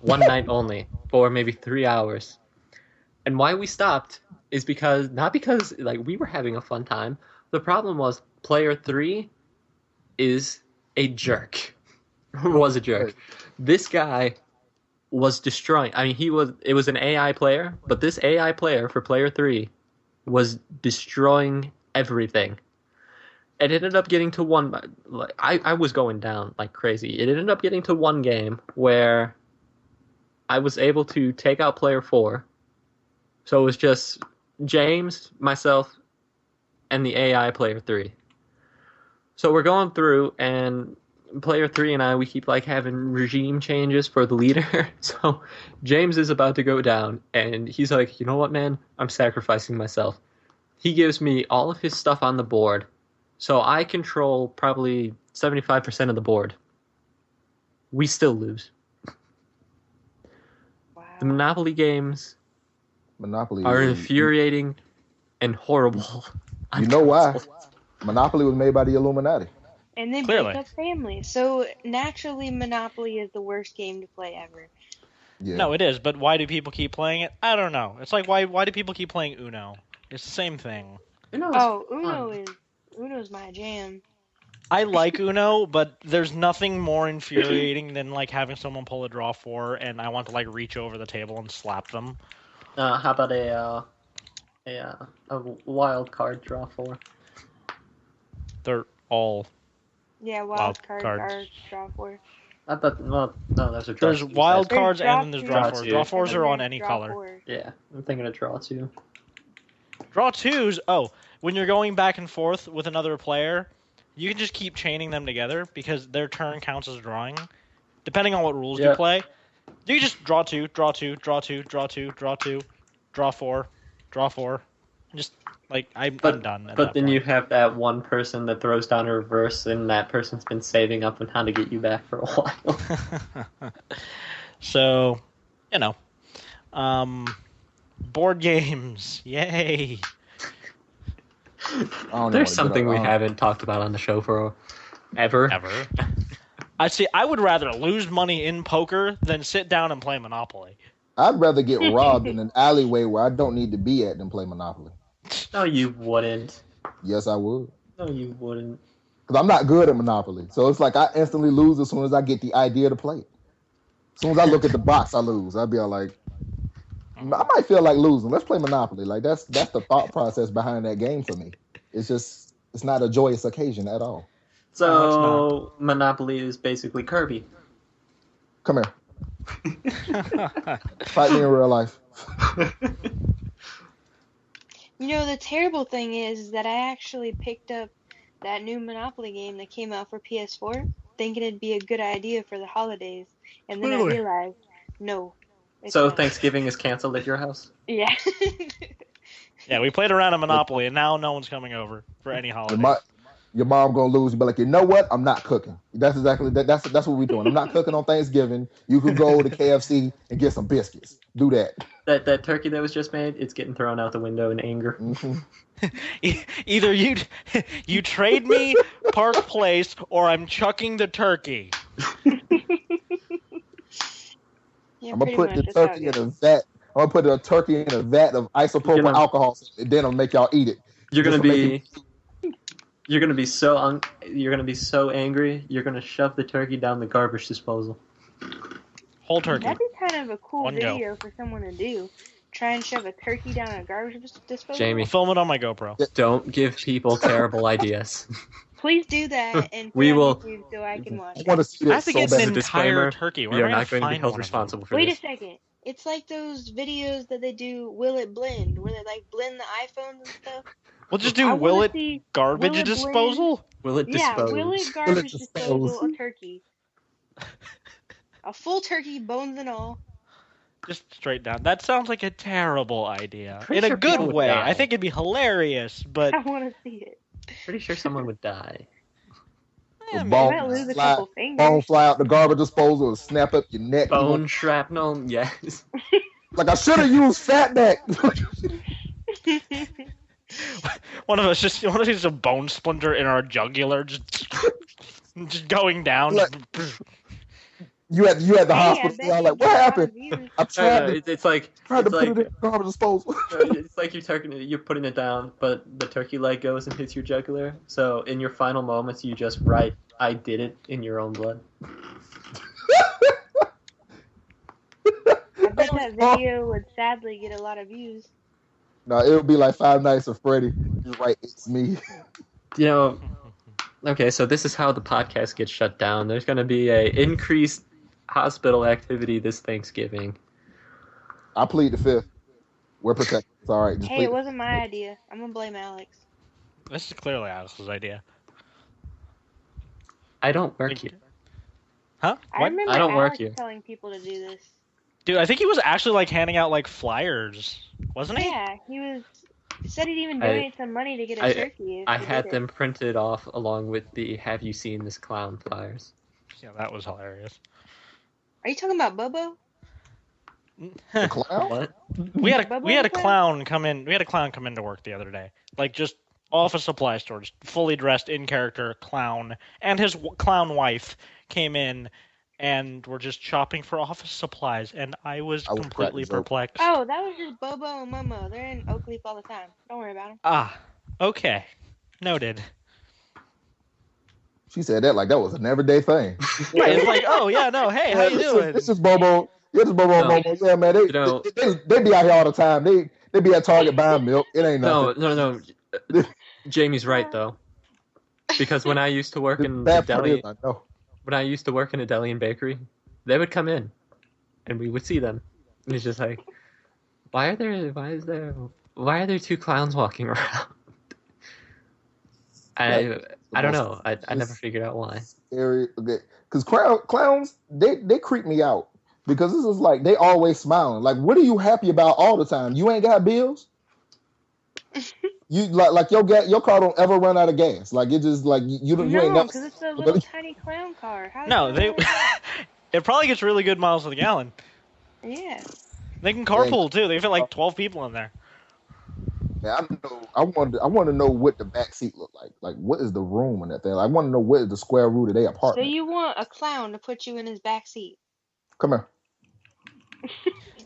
only for maybe 3 hours. And why we stopped is because not because like we were having a fun time. The problem was player 3 is a jerk. Was a jerk. This guy was destroying. I mean, it was an AI player, but this AI player for player 3 was destroying everything. It ended up getting to one. Like, I was going down like crazy. It ended up getting to one game where I was able to take out player 4. So it was just James, myself, and the AI player 3. So we're going through, and player 3 and I, we keep like having regime changes for the leader. So James is about to go down, and he's like, you know what, man? I'm sacrificing myself. He gives me all of his stuff on the board. So I control probably 75% of the board. We still lose. Wow. The Monopoly games Monopoly are is. infuriating and horrible. You know why? Monopoly was made by the Illuminati. And they Clearly. break up families. So naturally, Monopoly is the worst game to play ever. Yeah. No, it is. But why do people keep playing it? I don't know. It's like why do people keep playing Uno? It's the same thing. Oh, Uno's my jam. I like Uno, but there's nothing more infuriating than like having someone pull a draw 4 and I want to like reach over the table and slap them. How about a wild card draw 4? They're all Yeah, Wild wild card cards. are draw 4. I thought, well, no, those are draw there's 2s. wild That's- cards There's and then there's draw draw 4s. two. Draw 4s and are on there's any draw color. 4. Yeah, I'm thinking of draw 2. Draw 2s. Oh, when you're going back and forth with another player, you can just keep chaining them together because their turn counts as drawing. Depending on what rules you Yeah. play, you can just draw 2, draw 2, draw 2, draw 2, draw 2, draw 4, draw 4. Just like I'm done. At But that then point. you have that one person that throws down a reverse, and that person's been saving up on how to get you back for a while. So, board games, yay! I don't know There's what to something do. we haven't talked about on the show for ever. Ever. I would rather lose money in poker than sit down and play Monopoly. I'd rather get robbed in an alleyway where I don't need to be at than play Monopoly. No, you wouldn't. Yes, I would. No, you wouldn't. Because I'm not good at Monopoly. So it's like I instantly lose as soon as I get the idea to play it. As soon as I look at the box, I lose. I'd be all like, I might feel like losing. Let's play Monopoly. Like that's the thought process behind that game for me. It's not a joyous occasion at all. So Monopoly is basically Kirby. Come here. Fight me in real life. You know, the terrible thing is that I actually picked up that new Monopoly game that came out for PS4. thinking it'd be a good idea for the holidays, and then I Clearly. realized, no. It's So not. Thanksgiving is canceled at your house? Yeah. Yeah, we played around a Monopoly, and now no one's coming over for any holidays. Your mom gonna lose. You be like, you know what? I'm not cooking. That's exactly that. That's what we're doing. I'm not cooking on Thanksgiving. You can go to KFC and get some biscuits. Do that. That turkey that was just made, it's getting thrown out the window in anger. Either you trade me Park Place, or I'm chucking the turkey. Yeah, I'm gonna pretty put much, the that's how it turkey in goes. a vat. I'm gonna put the turkey in a vat of isopropyl You're gonna- alcohol, and then I'll make y'all eat it. You're Just gonna to make you're gonna be so angry. You're gonna shove the turkey down the garbage disposal. Whole turkey. That'd be kind of a cool One go. video for someone to do. Try and shove a turkey down a garbage disposal. Jamie. I'll film it on my GoPro. Don't give people terrible ideas. Please do that and put We it on will- YouTube so I can watch I it. want to see I that have to so get bad. an As a disclaimer, entire turkey. We Where are am I not going to be find held one of them? responsible for Wait a this. second. It's like those videos that they do, Will It Blend, where they like blend the iPhones and stuff. We'll just I do wanna will it see garbage will it disposal? Will it Yeah, dispose? Will It garbage dispose? disposal a turkey. A full turkey, bones and all. Just straight down. That sounds like a terrible idea. Pretty In a sure good people would way. die. I think it'd be hilarious, but I want to see it. Pretty sure someone would die. yeah, The maybe bone You might lose a fly- couple Bone fingers. fly out the garbage disposal and snap up your neck. You Bone gonna- shrapnel, yes. Like I should have used fatback. one of us just a bone splinter in our jugular, just going down. Like- you at the Hey, I hospital. bet Y'all you like, get what a lot happened? of views. I No, tried to it's like put it's it in the garbage disposal. you're putting it down, but the turkey leg goes and hits your jugular. So in your final moments, you just write "I did it" in your own blood. I bet that video would sadly get a lot of views. No, it would be like Five Nights at Freddy. Just right, it's me. You know, okay, so this is how the podcast gets shut down. There's going to be a increased hospital activity this Thanksgiving. I plead the fifth. We're protected. It's all right. Just Hey, plead. it wasn't my idea. I'm gonna blame Alex. This is clearly Alex's idea. I don't work here. Huh? I What? remember I don't work Alex here. telling people to do this. Dude, I think he was actually like handing out like flyers, wasn't he? Yeah, he said he'd even I- donate some money to get a turkey. If I he had did them printed off along with the "Have you seen this clown?" flyers. Yeah, that was hilarious. It. Are you talking about Bobo? The clown? What? We had a Bubba clown come in. We had a clown come into work the other day, like just off a supply store, just fully dressed in character clown, and his clown wife came in, and were just shopping for office supplies, and I was I was completely cracking jokes. perplexed. Oh, that was just Bobo and Momo. They're in Oakleaf all the time. Don't worry about them. Ah, okay, noted. She said that like that was an everyday thing. Right, it's like, oh yeah, no, hey, how you doing? This is Bobo. Yeah, this is Bobo and No. Momo. Yeah, man. They, You know- they be out here all the time. They be at Target buying milk. It ain't nothing. No. Jamie's right though, because when I used to work The in the bad part deli, is, I know. when I used to work in a deli and bakery, they would come in, and we would see them. And it's just like, why are there two clowns walking around? I don't know. I never figured out why. Because clowns, they creep me out. Because this is like, they always smiling. Like, what are you happy about all the time? You ain't got bills? You like your car don't ever run out of gas. Like, it just like, you ain't No, never. because it's a little tiny clown car. How No, is they. that It probably gets really good miles to the gallon. Yeah. They can carpool too. They fit like 12 people in there. Man, I want to know what the back seat look like. Like, what is the room in that thing? I want to know what is the square root of their So apartment. you want a clown to put you in his back seat? Come here.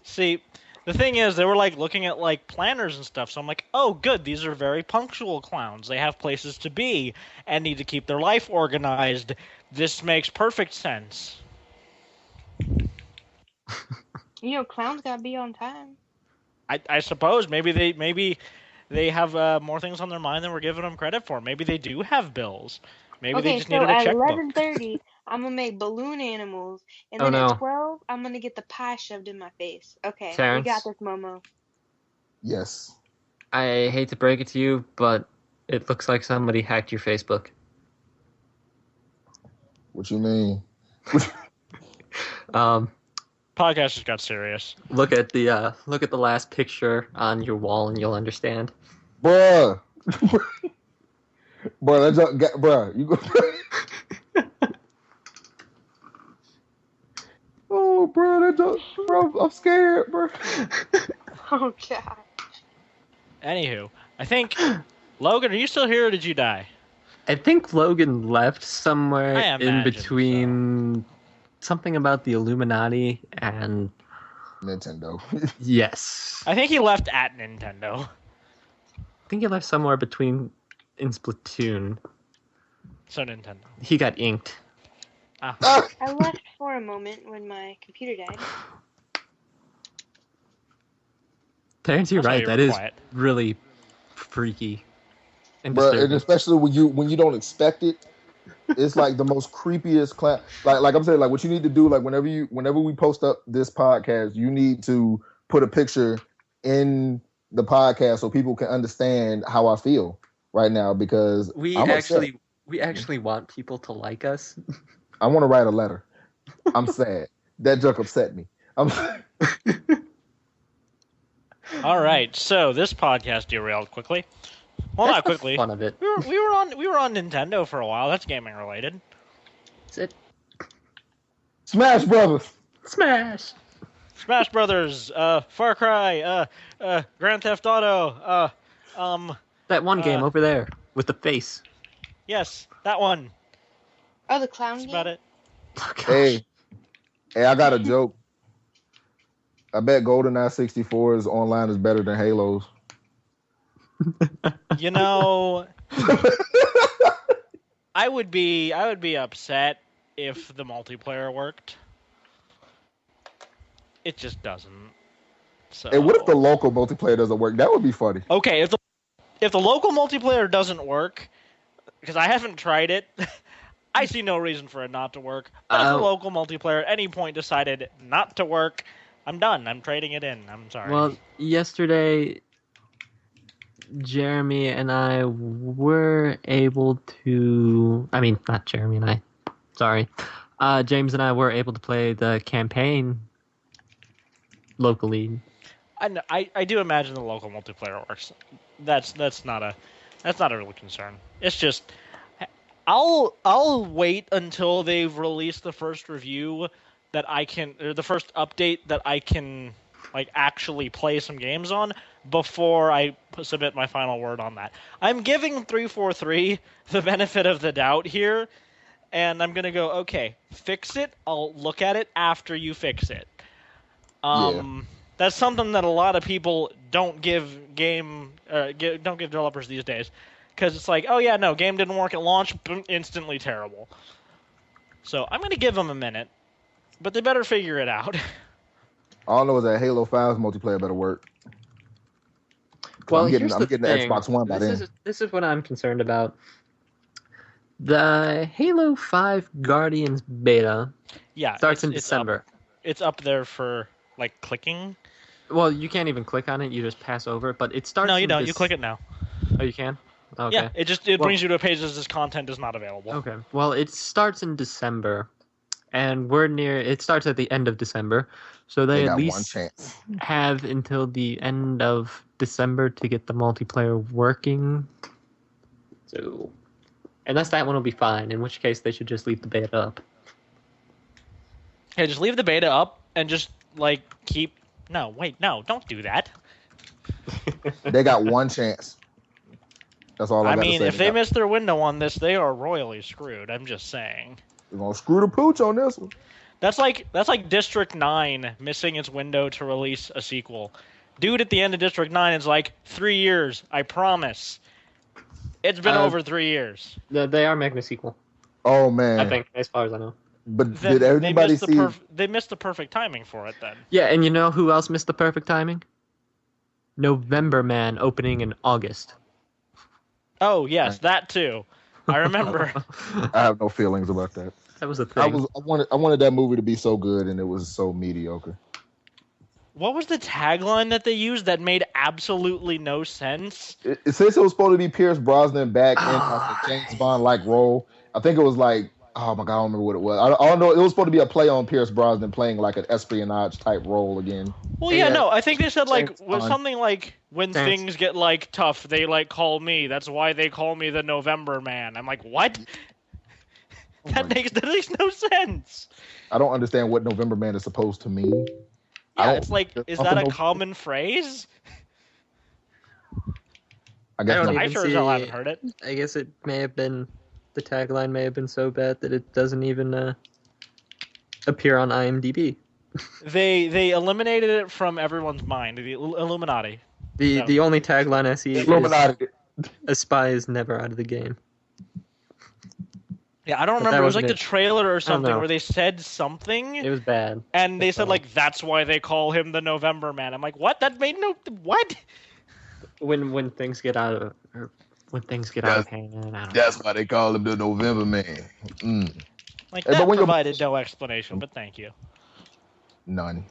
See, the thing is, they were like looking at like planners and stuff. So I'm like, oh, good. These are very punctual clowns. They have places to be and need to keep their life organized. This makes perfect sense. You know, clowns gotta be on time. I suppose maybe they have more things on their mind than we're giving them credit for. Maybe they do have bills. Maybe they Okay, just so needed a at checkbook. 11:30, I'm gonna make balloon animals, and Oh, then no. at 12, I'm gonna get the pie shoved in my face. Okay, Terrence? we got this, Momo. Yes. I hate to break it to you, but it looks like somebody hacked your Facebook. What you mean? Podcast just got serious. Look at the last picture on your wall, and you'll understand. Bruh. Bruh, bruh, you go. Oh, bro, I'm scared, bro. Oh god. Anywho, I think Logan, are you still here or did you die? I think Logan left I somewhere in imagine between something about the Illuminati and Nintendo. yes. I think he left at Nintendo. I think he left somewhere between in Splatoon. So Nintendo. He got inked. Ah! I left for a moment when my computer died. Terence, you're That's why right. you That were is quiet. really freaky and Bro, and disturbing. especially when you don't expect it, it's like the most creepiest class. Like I'm saying, like what you need to do, like whenever we post up this podcast, you need to put a picture in the podcast so people can understand how I feel right now because We I'm actually upset. want people to like us. I want to write a letter. I'm sad. That joke upset me. All right, so this podcast derailed quickly. Well, That's not the quickly. fun of it. We were on Nintendo for a while. That's gaming related. That's it. Smash Brothers. Smash. Smash Brothers, Far Cry, Grand Theft Auto, That one game over there with the face. yes, that one. Oh, the clown That's game? about it. Oh, gosh. Hey, I got a joke. I bet GoldenEye 64 is online is better than Halo's. You know, I would be upset if the multiplayer worked. It just doesn't. So. And what if the local multiplayer doesn't work? That would be funny. Okay, if the local multiplayer doesn't work, because I haven't tried it, I see no reason for it not to work. But if the local multiplayer at any point decided not to work, I'm done. I'm trading it in. I'm sorry. Well, yesterday, Jeremy and I were able to. I mean, not Jeremy and I. Sorry. James and I were able to play the campaign locally. I do imagine the local multiplayer works. That's not a real concern. It's just I'll wait until they've released the first review that I can, or the first update that I can like actually play some games on before I submit my final word on that. I'm giving 343 the benefit of the doubt here, and I'm gonna go, okay, fix it. I'll look at it after you fix it. That's something that a lot of people don't give developers these days, because it's like, oh yeah, no, game didn't work at launch, boom, instantly terrible. So I'm gonna give them a minute, but they better figure it out. All I know is that Halo 5's multiplayer better work. Well, I'm getting here's the the thing. Xbox One by then. This is what I'm concerned about. The Halo 5 Guardians beta Yeah, starts in December. It's up there for like clicking. Well, you can't even click on it; you just pass over it. But it starts. No, you don't. You click it now. Oh, you can. Okay. Yeah, it brings you to a page that says content is not available. Okay. Well, it starts in December, and we're near. It starts at the end of December, so they got at one least chance. have until the end of December to get the multiplayer working. So, unless that one will be fine, in which case they should just leave the beta up. Yeah, just leave the beta up and just like keep. No, wait, no, don't do that. They got one chance. That's all I I got mean, to say. if they miss their window on this, they are royally screwed. I'm just saying. They're gonna screw the pooch on this one. That's like District 9 missing its window to release a sequel. Dude at the end of District 9 is like, 3 years, I promise. It's been over 3 years. They are making a sequel, Oh man! I think, as far as I know. But Then did everybody see? They missed the perfect timing for it then. Yeah, and you know who else missed the perfect timing? November Man opening in August. Oh, yes, that too. I remember. I have no feelings about that. That was a thing. I wanted that movie to be so good, and it was so mediocre. What was the tagline that they used that made absolutely no sense? Since it was supposed to be Pierce Brosnan back in like a James Bond like role, I think it was like Oh my god, I don't remember what it was. I don't know. It was supposed to be a play on Pierce Brosnan playing like an espionage type role again. Well, Hey, yeah, no, I think they said like Terence, was something like when Terence. things get like tough, they like call me. That's why they call me the November Man. I'm like, what? Oh That my- makes no sense. I don't understand what November Man is supposed to mean. I Yeah, don't- it's like, there's is nothing that a November- common phrase? I guess I don't no. I even sure as see- hell haven't heard it. I guess it may have been the tagline may have been so bad that it doesn't even appear on IMDb. They eliminated it from everyone's mind. The Illuminati. No. The only tagline I see is Illuminati. "A spy is never out of the game." Yeah, I don't But remember. that It was like wasn't the it. trailer or something know. where they said something, It was bad. and they That's said all. like that's why they call him the November Man. I'm like, what? That made no what? When things get out of when things get out of hand, I don't know. That's why they call him the November Man. Like Hey, that but when you're- provided no explanation, but thank you. None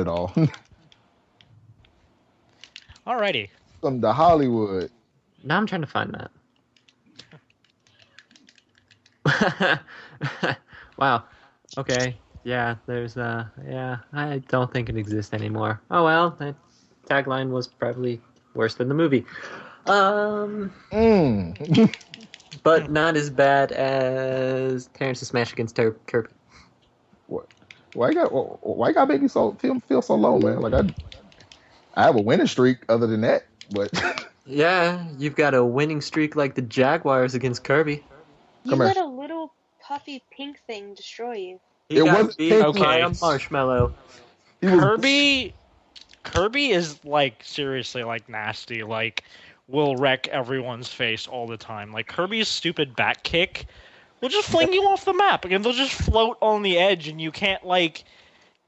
at all. Alrighty. Come to Hollywood. Now I'm trying to find that. Wow. Okay. Yeah. There's yeah. I don't think it exists anymore. Oh well. That tagline was probably worse than the movie. But not as bad as Terrence's smash against Kirby. Why you got make me feel so low, man? Like I have a winning streak other than that, but Yeah, you've got a winning streak like the Jaguars against Kirby. You Come here. let a little puffy pink thing destroy you. He It got wasn't beat pink. by a Okay. marshmallow. he was Kirby is like seriously like nasty. Like will wreck everyone's face all the time. Like Kirby's stupid back kick will just fling you off the map, and they'll just float on the edge, and you can't like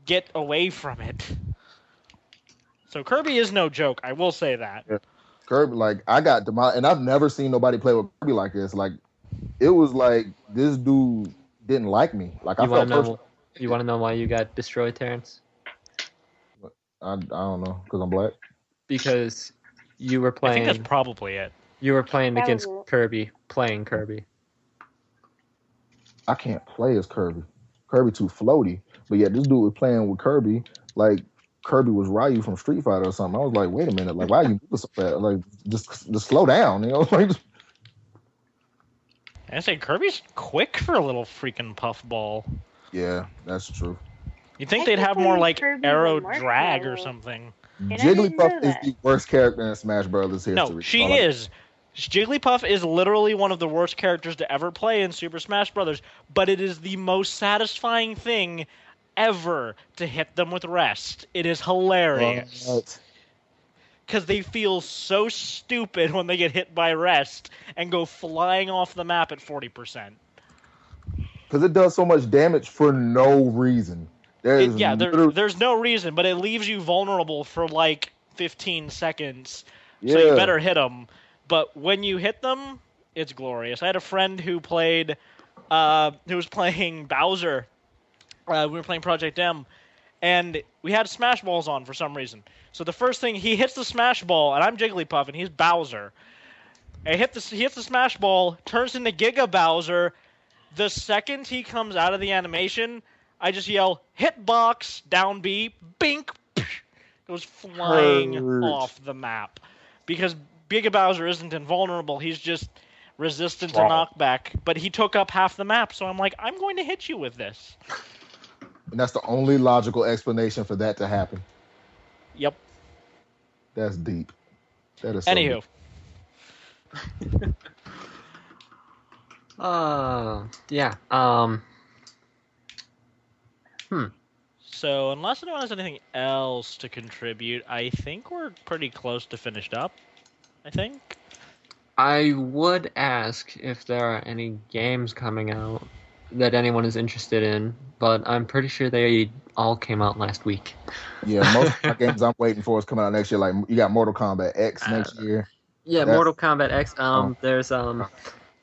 get away from it. So Kirby is no joke. I will say that. Kirby. Like I got demolished, and I've never seen nobody play with Kirby like this. Like it was like this dude didn't like me. Like I You want felt to know? You want to know why you got destroyed, Terrence? I don't know because I'm black. Because you were I think playing. that's probably it. You were playing That against was it. Kirby, playing Kirby. I can't play as Kirby. Kirby too floaty. But yeah, this dude was playing with Kirby like Kirby was Ryu from Street Fighter or something. I was like, wait a minute, like why are you moving so fast? Like just slow down, you know? Like I say Kirby's quick for a little freaking puffball. yeah, that's true. You'd think I they'd think have more they like Kirby arrow the drag or marshmallow. something. And I didn't know Jigglypuff is that. the worst character in Smash Brothers history. No, she All I- is. Jigglypuff is literally one of the worst characters to ever play in Super Smash Bros., but it is the most satisfying thing ever to hit them with rest. It is hilarious. What? Because they feel so stupid when they get hit by rest and go flying off the map at 40%. Because it does so much damage for no reason. There's There's no reason, but it leaves you vulnerable for like 15 seconds. So you better hit them. But when you hit them, it's glorious. I had a friend who played, who was playing Bowser. We were playing Project M, and we had Smash Balls on for some reason. So the first thing, he hits the Smash Ball, and I'm Jigglypuff, and he's Bowser. He hits the Smash Ball, turns into Giga Bowser. The second he comes out of the animation, I just yell, hitbox, down B, bink, goes flying Hurt. off the map. Because Giga Bowser isn't invulnerable, he's just resistant to Strong. knockback. But he took up half the map, so I'm like, I'm going to hit you with this. And that's the only logical explanation for that to happen. Yep. That's deep. That is so Anywho, deep. Yeah. so unless anyone has anything else to contribute, I think we're pretty close to finished up. I think. I would ask if there are any games coming out that anyone is interested in, but I'm pretty sure they all came out last week. Yeah, most of the games I'm waiting for is coming out next year. Like you got Mortal Kombat X next year. Yeah, That's- Mortal Kombat X.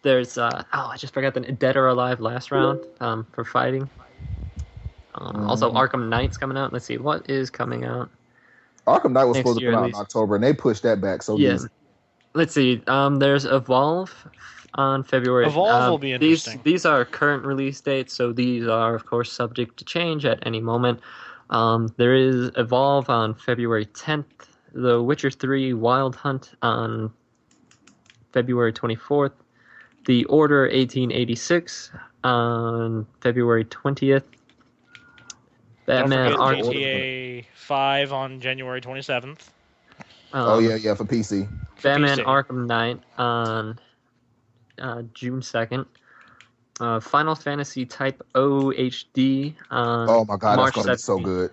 There's I just forgot the Dead or Alive Last Round for fighting. Also, Arkham Knight's coming out. Let's see what is coming out. Arkham Knight was Next supposed to year, come at out in least. October, and they pushed that back so Yeah. easy. Let's see. There's Evolve on February. Evolve will be interesting. These are current release dates, so these are of course subject to change at any moment. There is Evolve on February 10th. The Witcher 3 Wild Hunt on February 24th. The Order 1886 on February 20th. Batman Don't forget Arkham. GTA 5 on January 27th. Yeah, for PC. Batman PC. Arkham Knight on June 2nd. Final Fantasy Type O HD on Oh my god, March that's gonna be so 17th. good.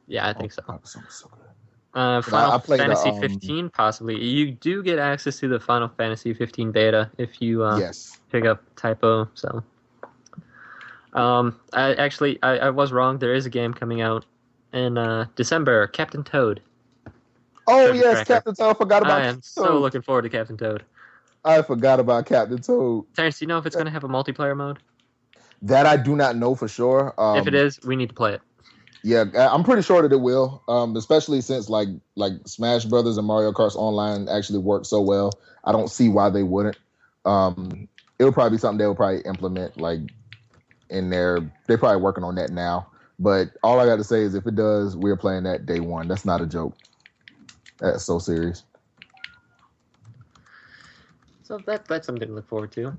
Yeah, I think so. God, it's gonna be so good. Final I played, Fantasy 15, possibly. You do get access to the Final Fantasy 15 beta if you Yes. pick up Typo. So, I was wrong. There is a game coming out in December. Captain Toad. Oh Treasure yes, Tracker. Captain Toad. I forgot about I am Captain so Toad. looking forward to Captain Toad. I forgot about Captain Toad. Terrence, do you know if it's going to have a multiplayer mode? That I do not know for sure. If it is, we need to play it. Yeah, I'm pretty sure that it will. Especially since like Smash Brothers and Mario Kart Online actually work so well. I don't see why they wouldn't. It'll probably be something they'll probably implement like in their. They're probably working on that now. But all I got to say is if it does, we're playing that day one. That's not a joke. That's so serious. So that's something to look forward to.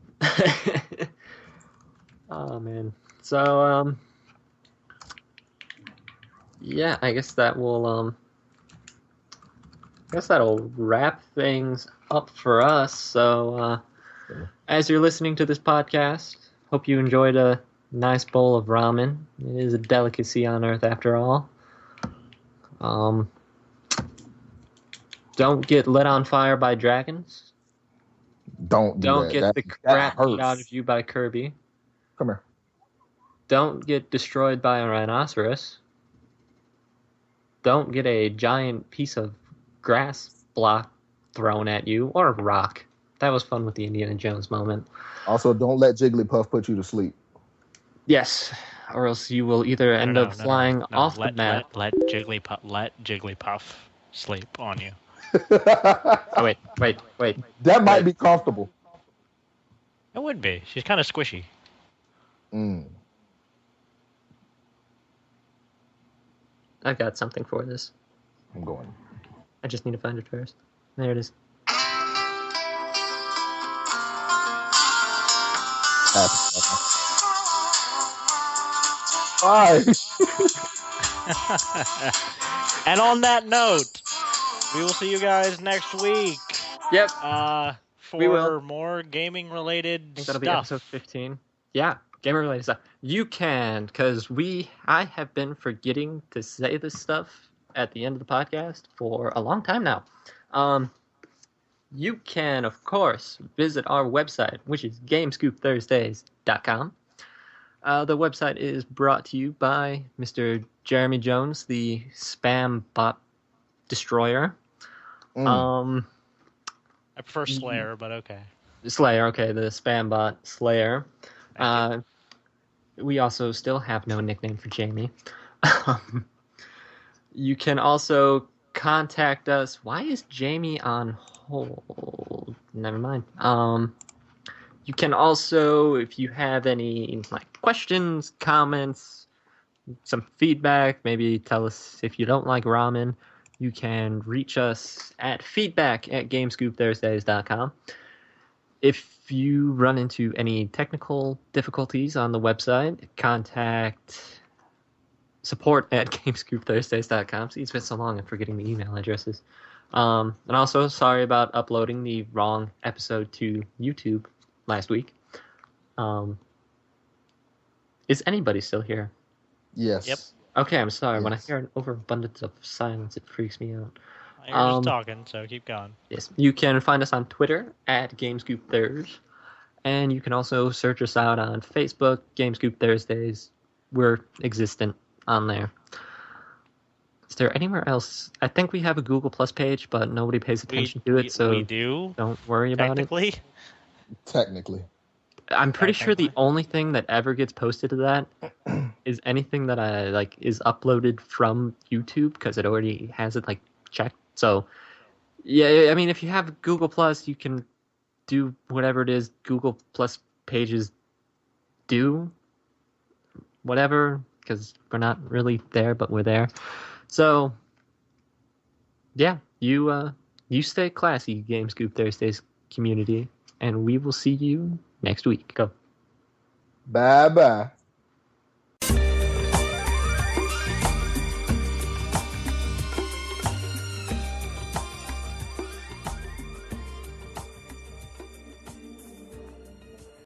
Oh man. So yeah, I guess that'll wrap things up for us. So as you're listening to this podcast, hope you enjoyed a nice bowl of ramen. It is a delicacy on Earth after all. Don't get lit on fire by dragons. Don't get the crap beat hurts. out of you by Kirby. Come here. Don't get destroyed by a rhinoceros. Don't get a giant piece of grass block thrown at you, or a rock. That was fun with the Indiana Jones moment. Also, don't let Jigglypuff put you to sleep. Yes, or else you will either end up flying off the map. Let Jigglypuff sleep on you. Oh, wait. That might be comfortable. It would be. She's kind of squishy. I've got something for this. I'm going. I just need to find it first. There it is. Bye. And on that note, we will see you guys next week. Yep. We will. For more gaming related I think that'll stuff. be episode 15. Yeah, gamer related stuff. You can, because I have been forgetting to say this stuff at the end of the podcast for a long time now. You can, of course, visit our website, which is GameScoopThursdays.com. The website is brought to you by Mr. Jeremy Jones, the spam bot destroyer. I prefer Slayer, but okay. Slayer, okay, the spam bot Slayer. We also still have no nickname for Jamie. You can also contact us. Why is Jamie on hold? Never mind. You can also, if you have any questions, comments, some feedback, maybe tell us if you don't like ramen, you can reach us at feedback@gamescoopthursdays.com. If you run into any technical difficulties on the website, contact support@gamescoopthursdays.com. See, it's been so long, I'm forgetting the email addresses. And also, sorry about uploading the wrong episode to YouTube last week. Is anybody still here? Yes. Yep. Okay, I'm sorry. Yes. When I hear an overabundance of silence, it freaks me out. You're just talking, so keep going. Yes, you can find us on Twitter @GameScoopThurs, and you can also search us out on Facebook, GameScoop Thursdays. We're existent on there. Is there anywhere else? I think we have a Google Plus page, but nobody pays attention to it, so we do. don't worry about it. Technically. I'm pretty sure the only thing that ever gets posted to that is anything that is uploaded from YouTube, because it already has it checked. So Yeah, I mean, if you have Google Plus, you can do whatever it is Google Plus pages do. Whatever, because we're not really there, but we're there. So, yeah, you stay classy, Game Scoop Thursdays community, and we will see you next week. Go. Bye bye.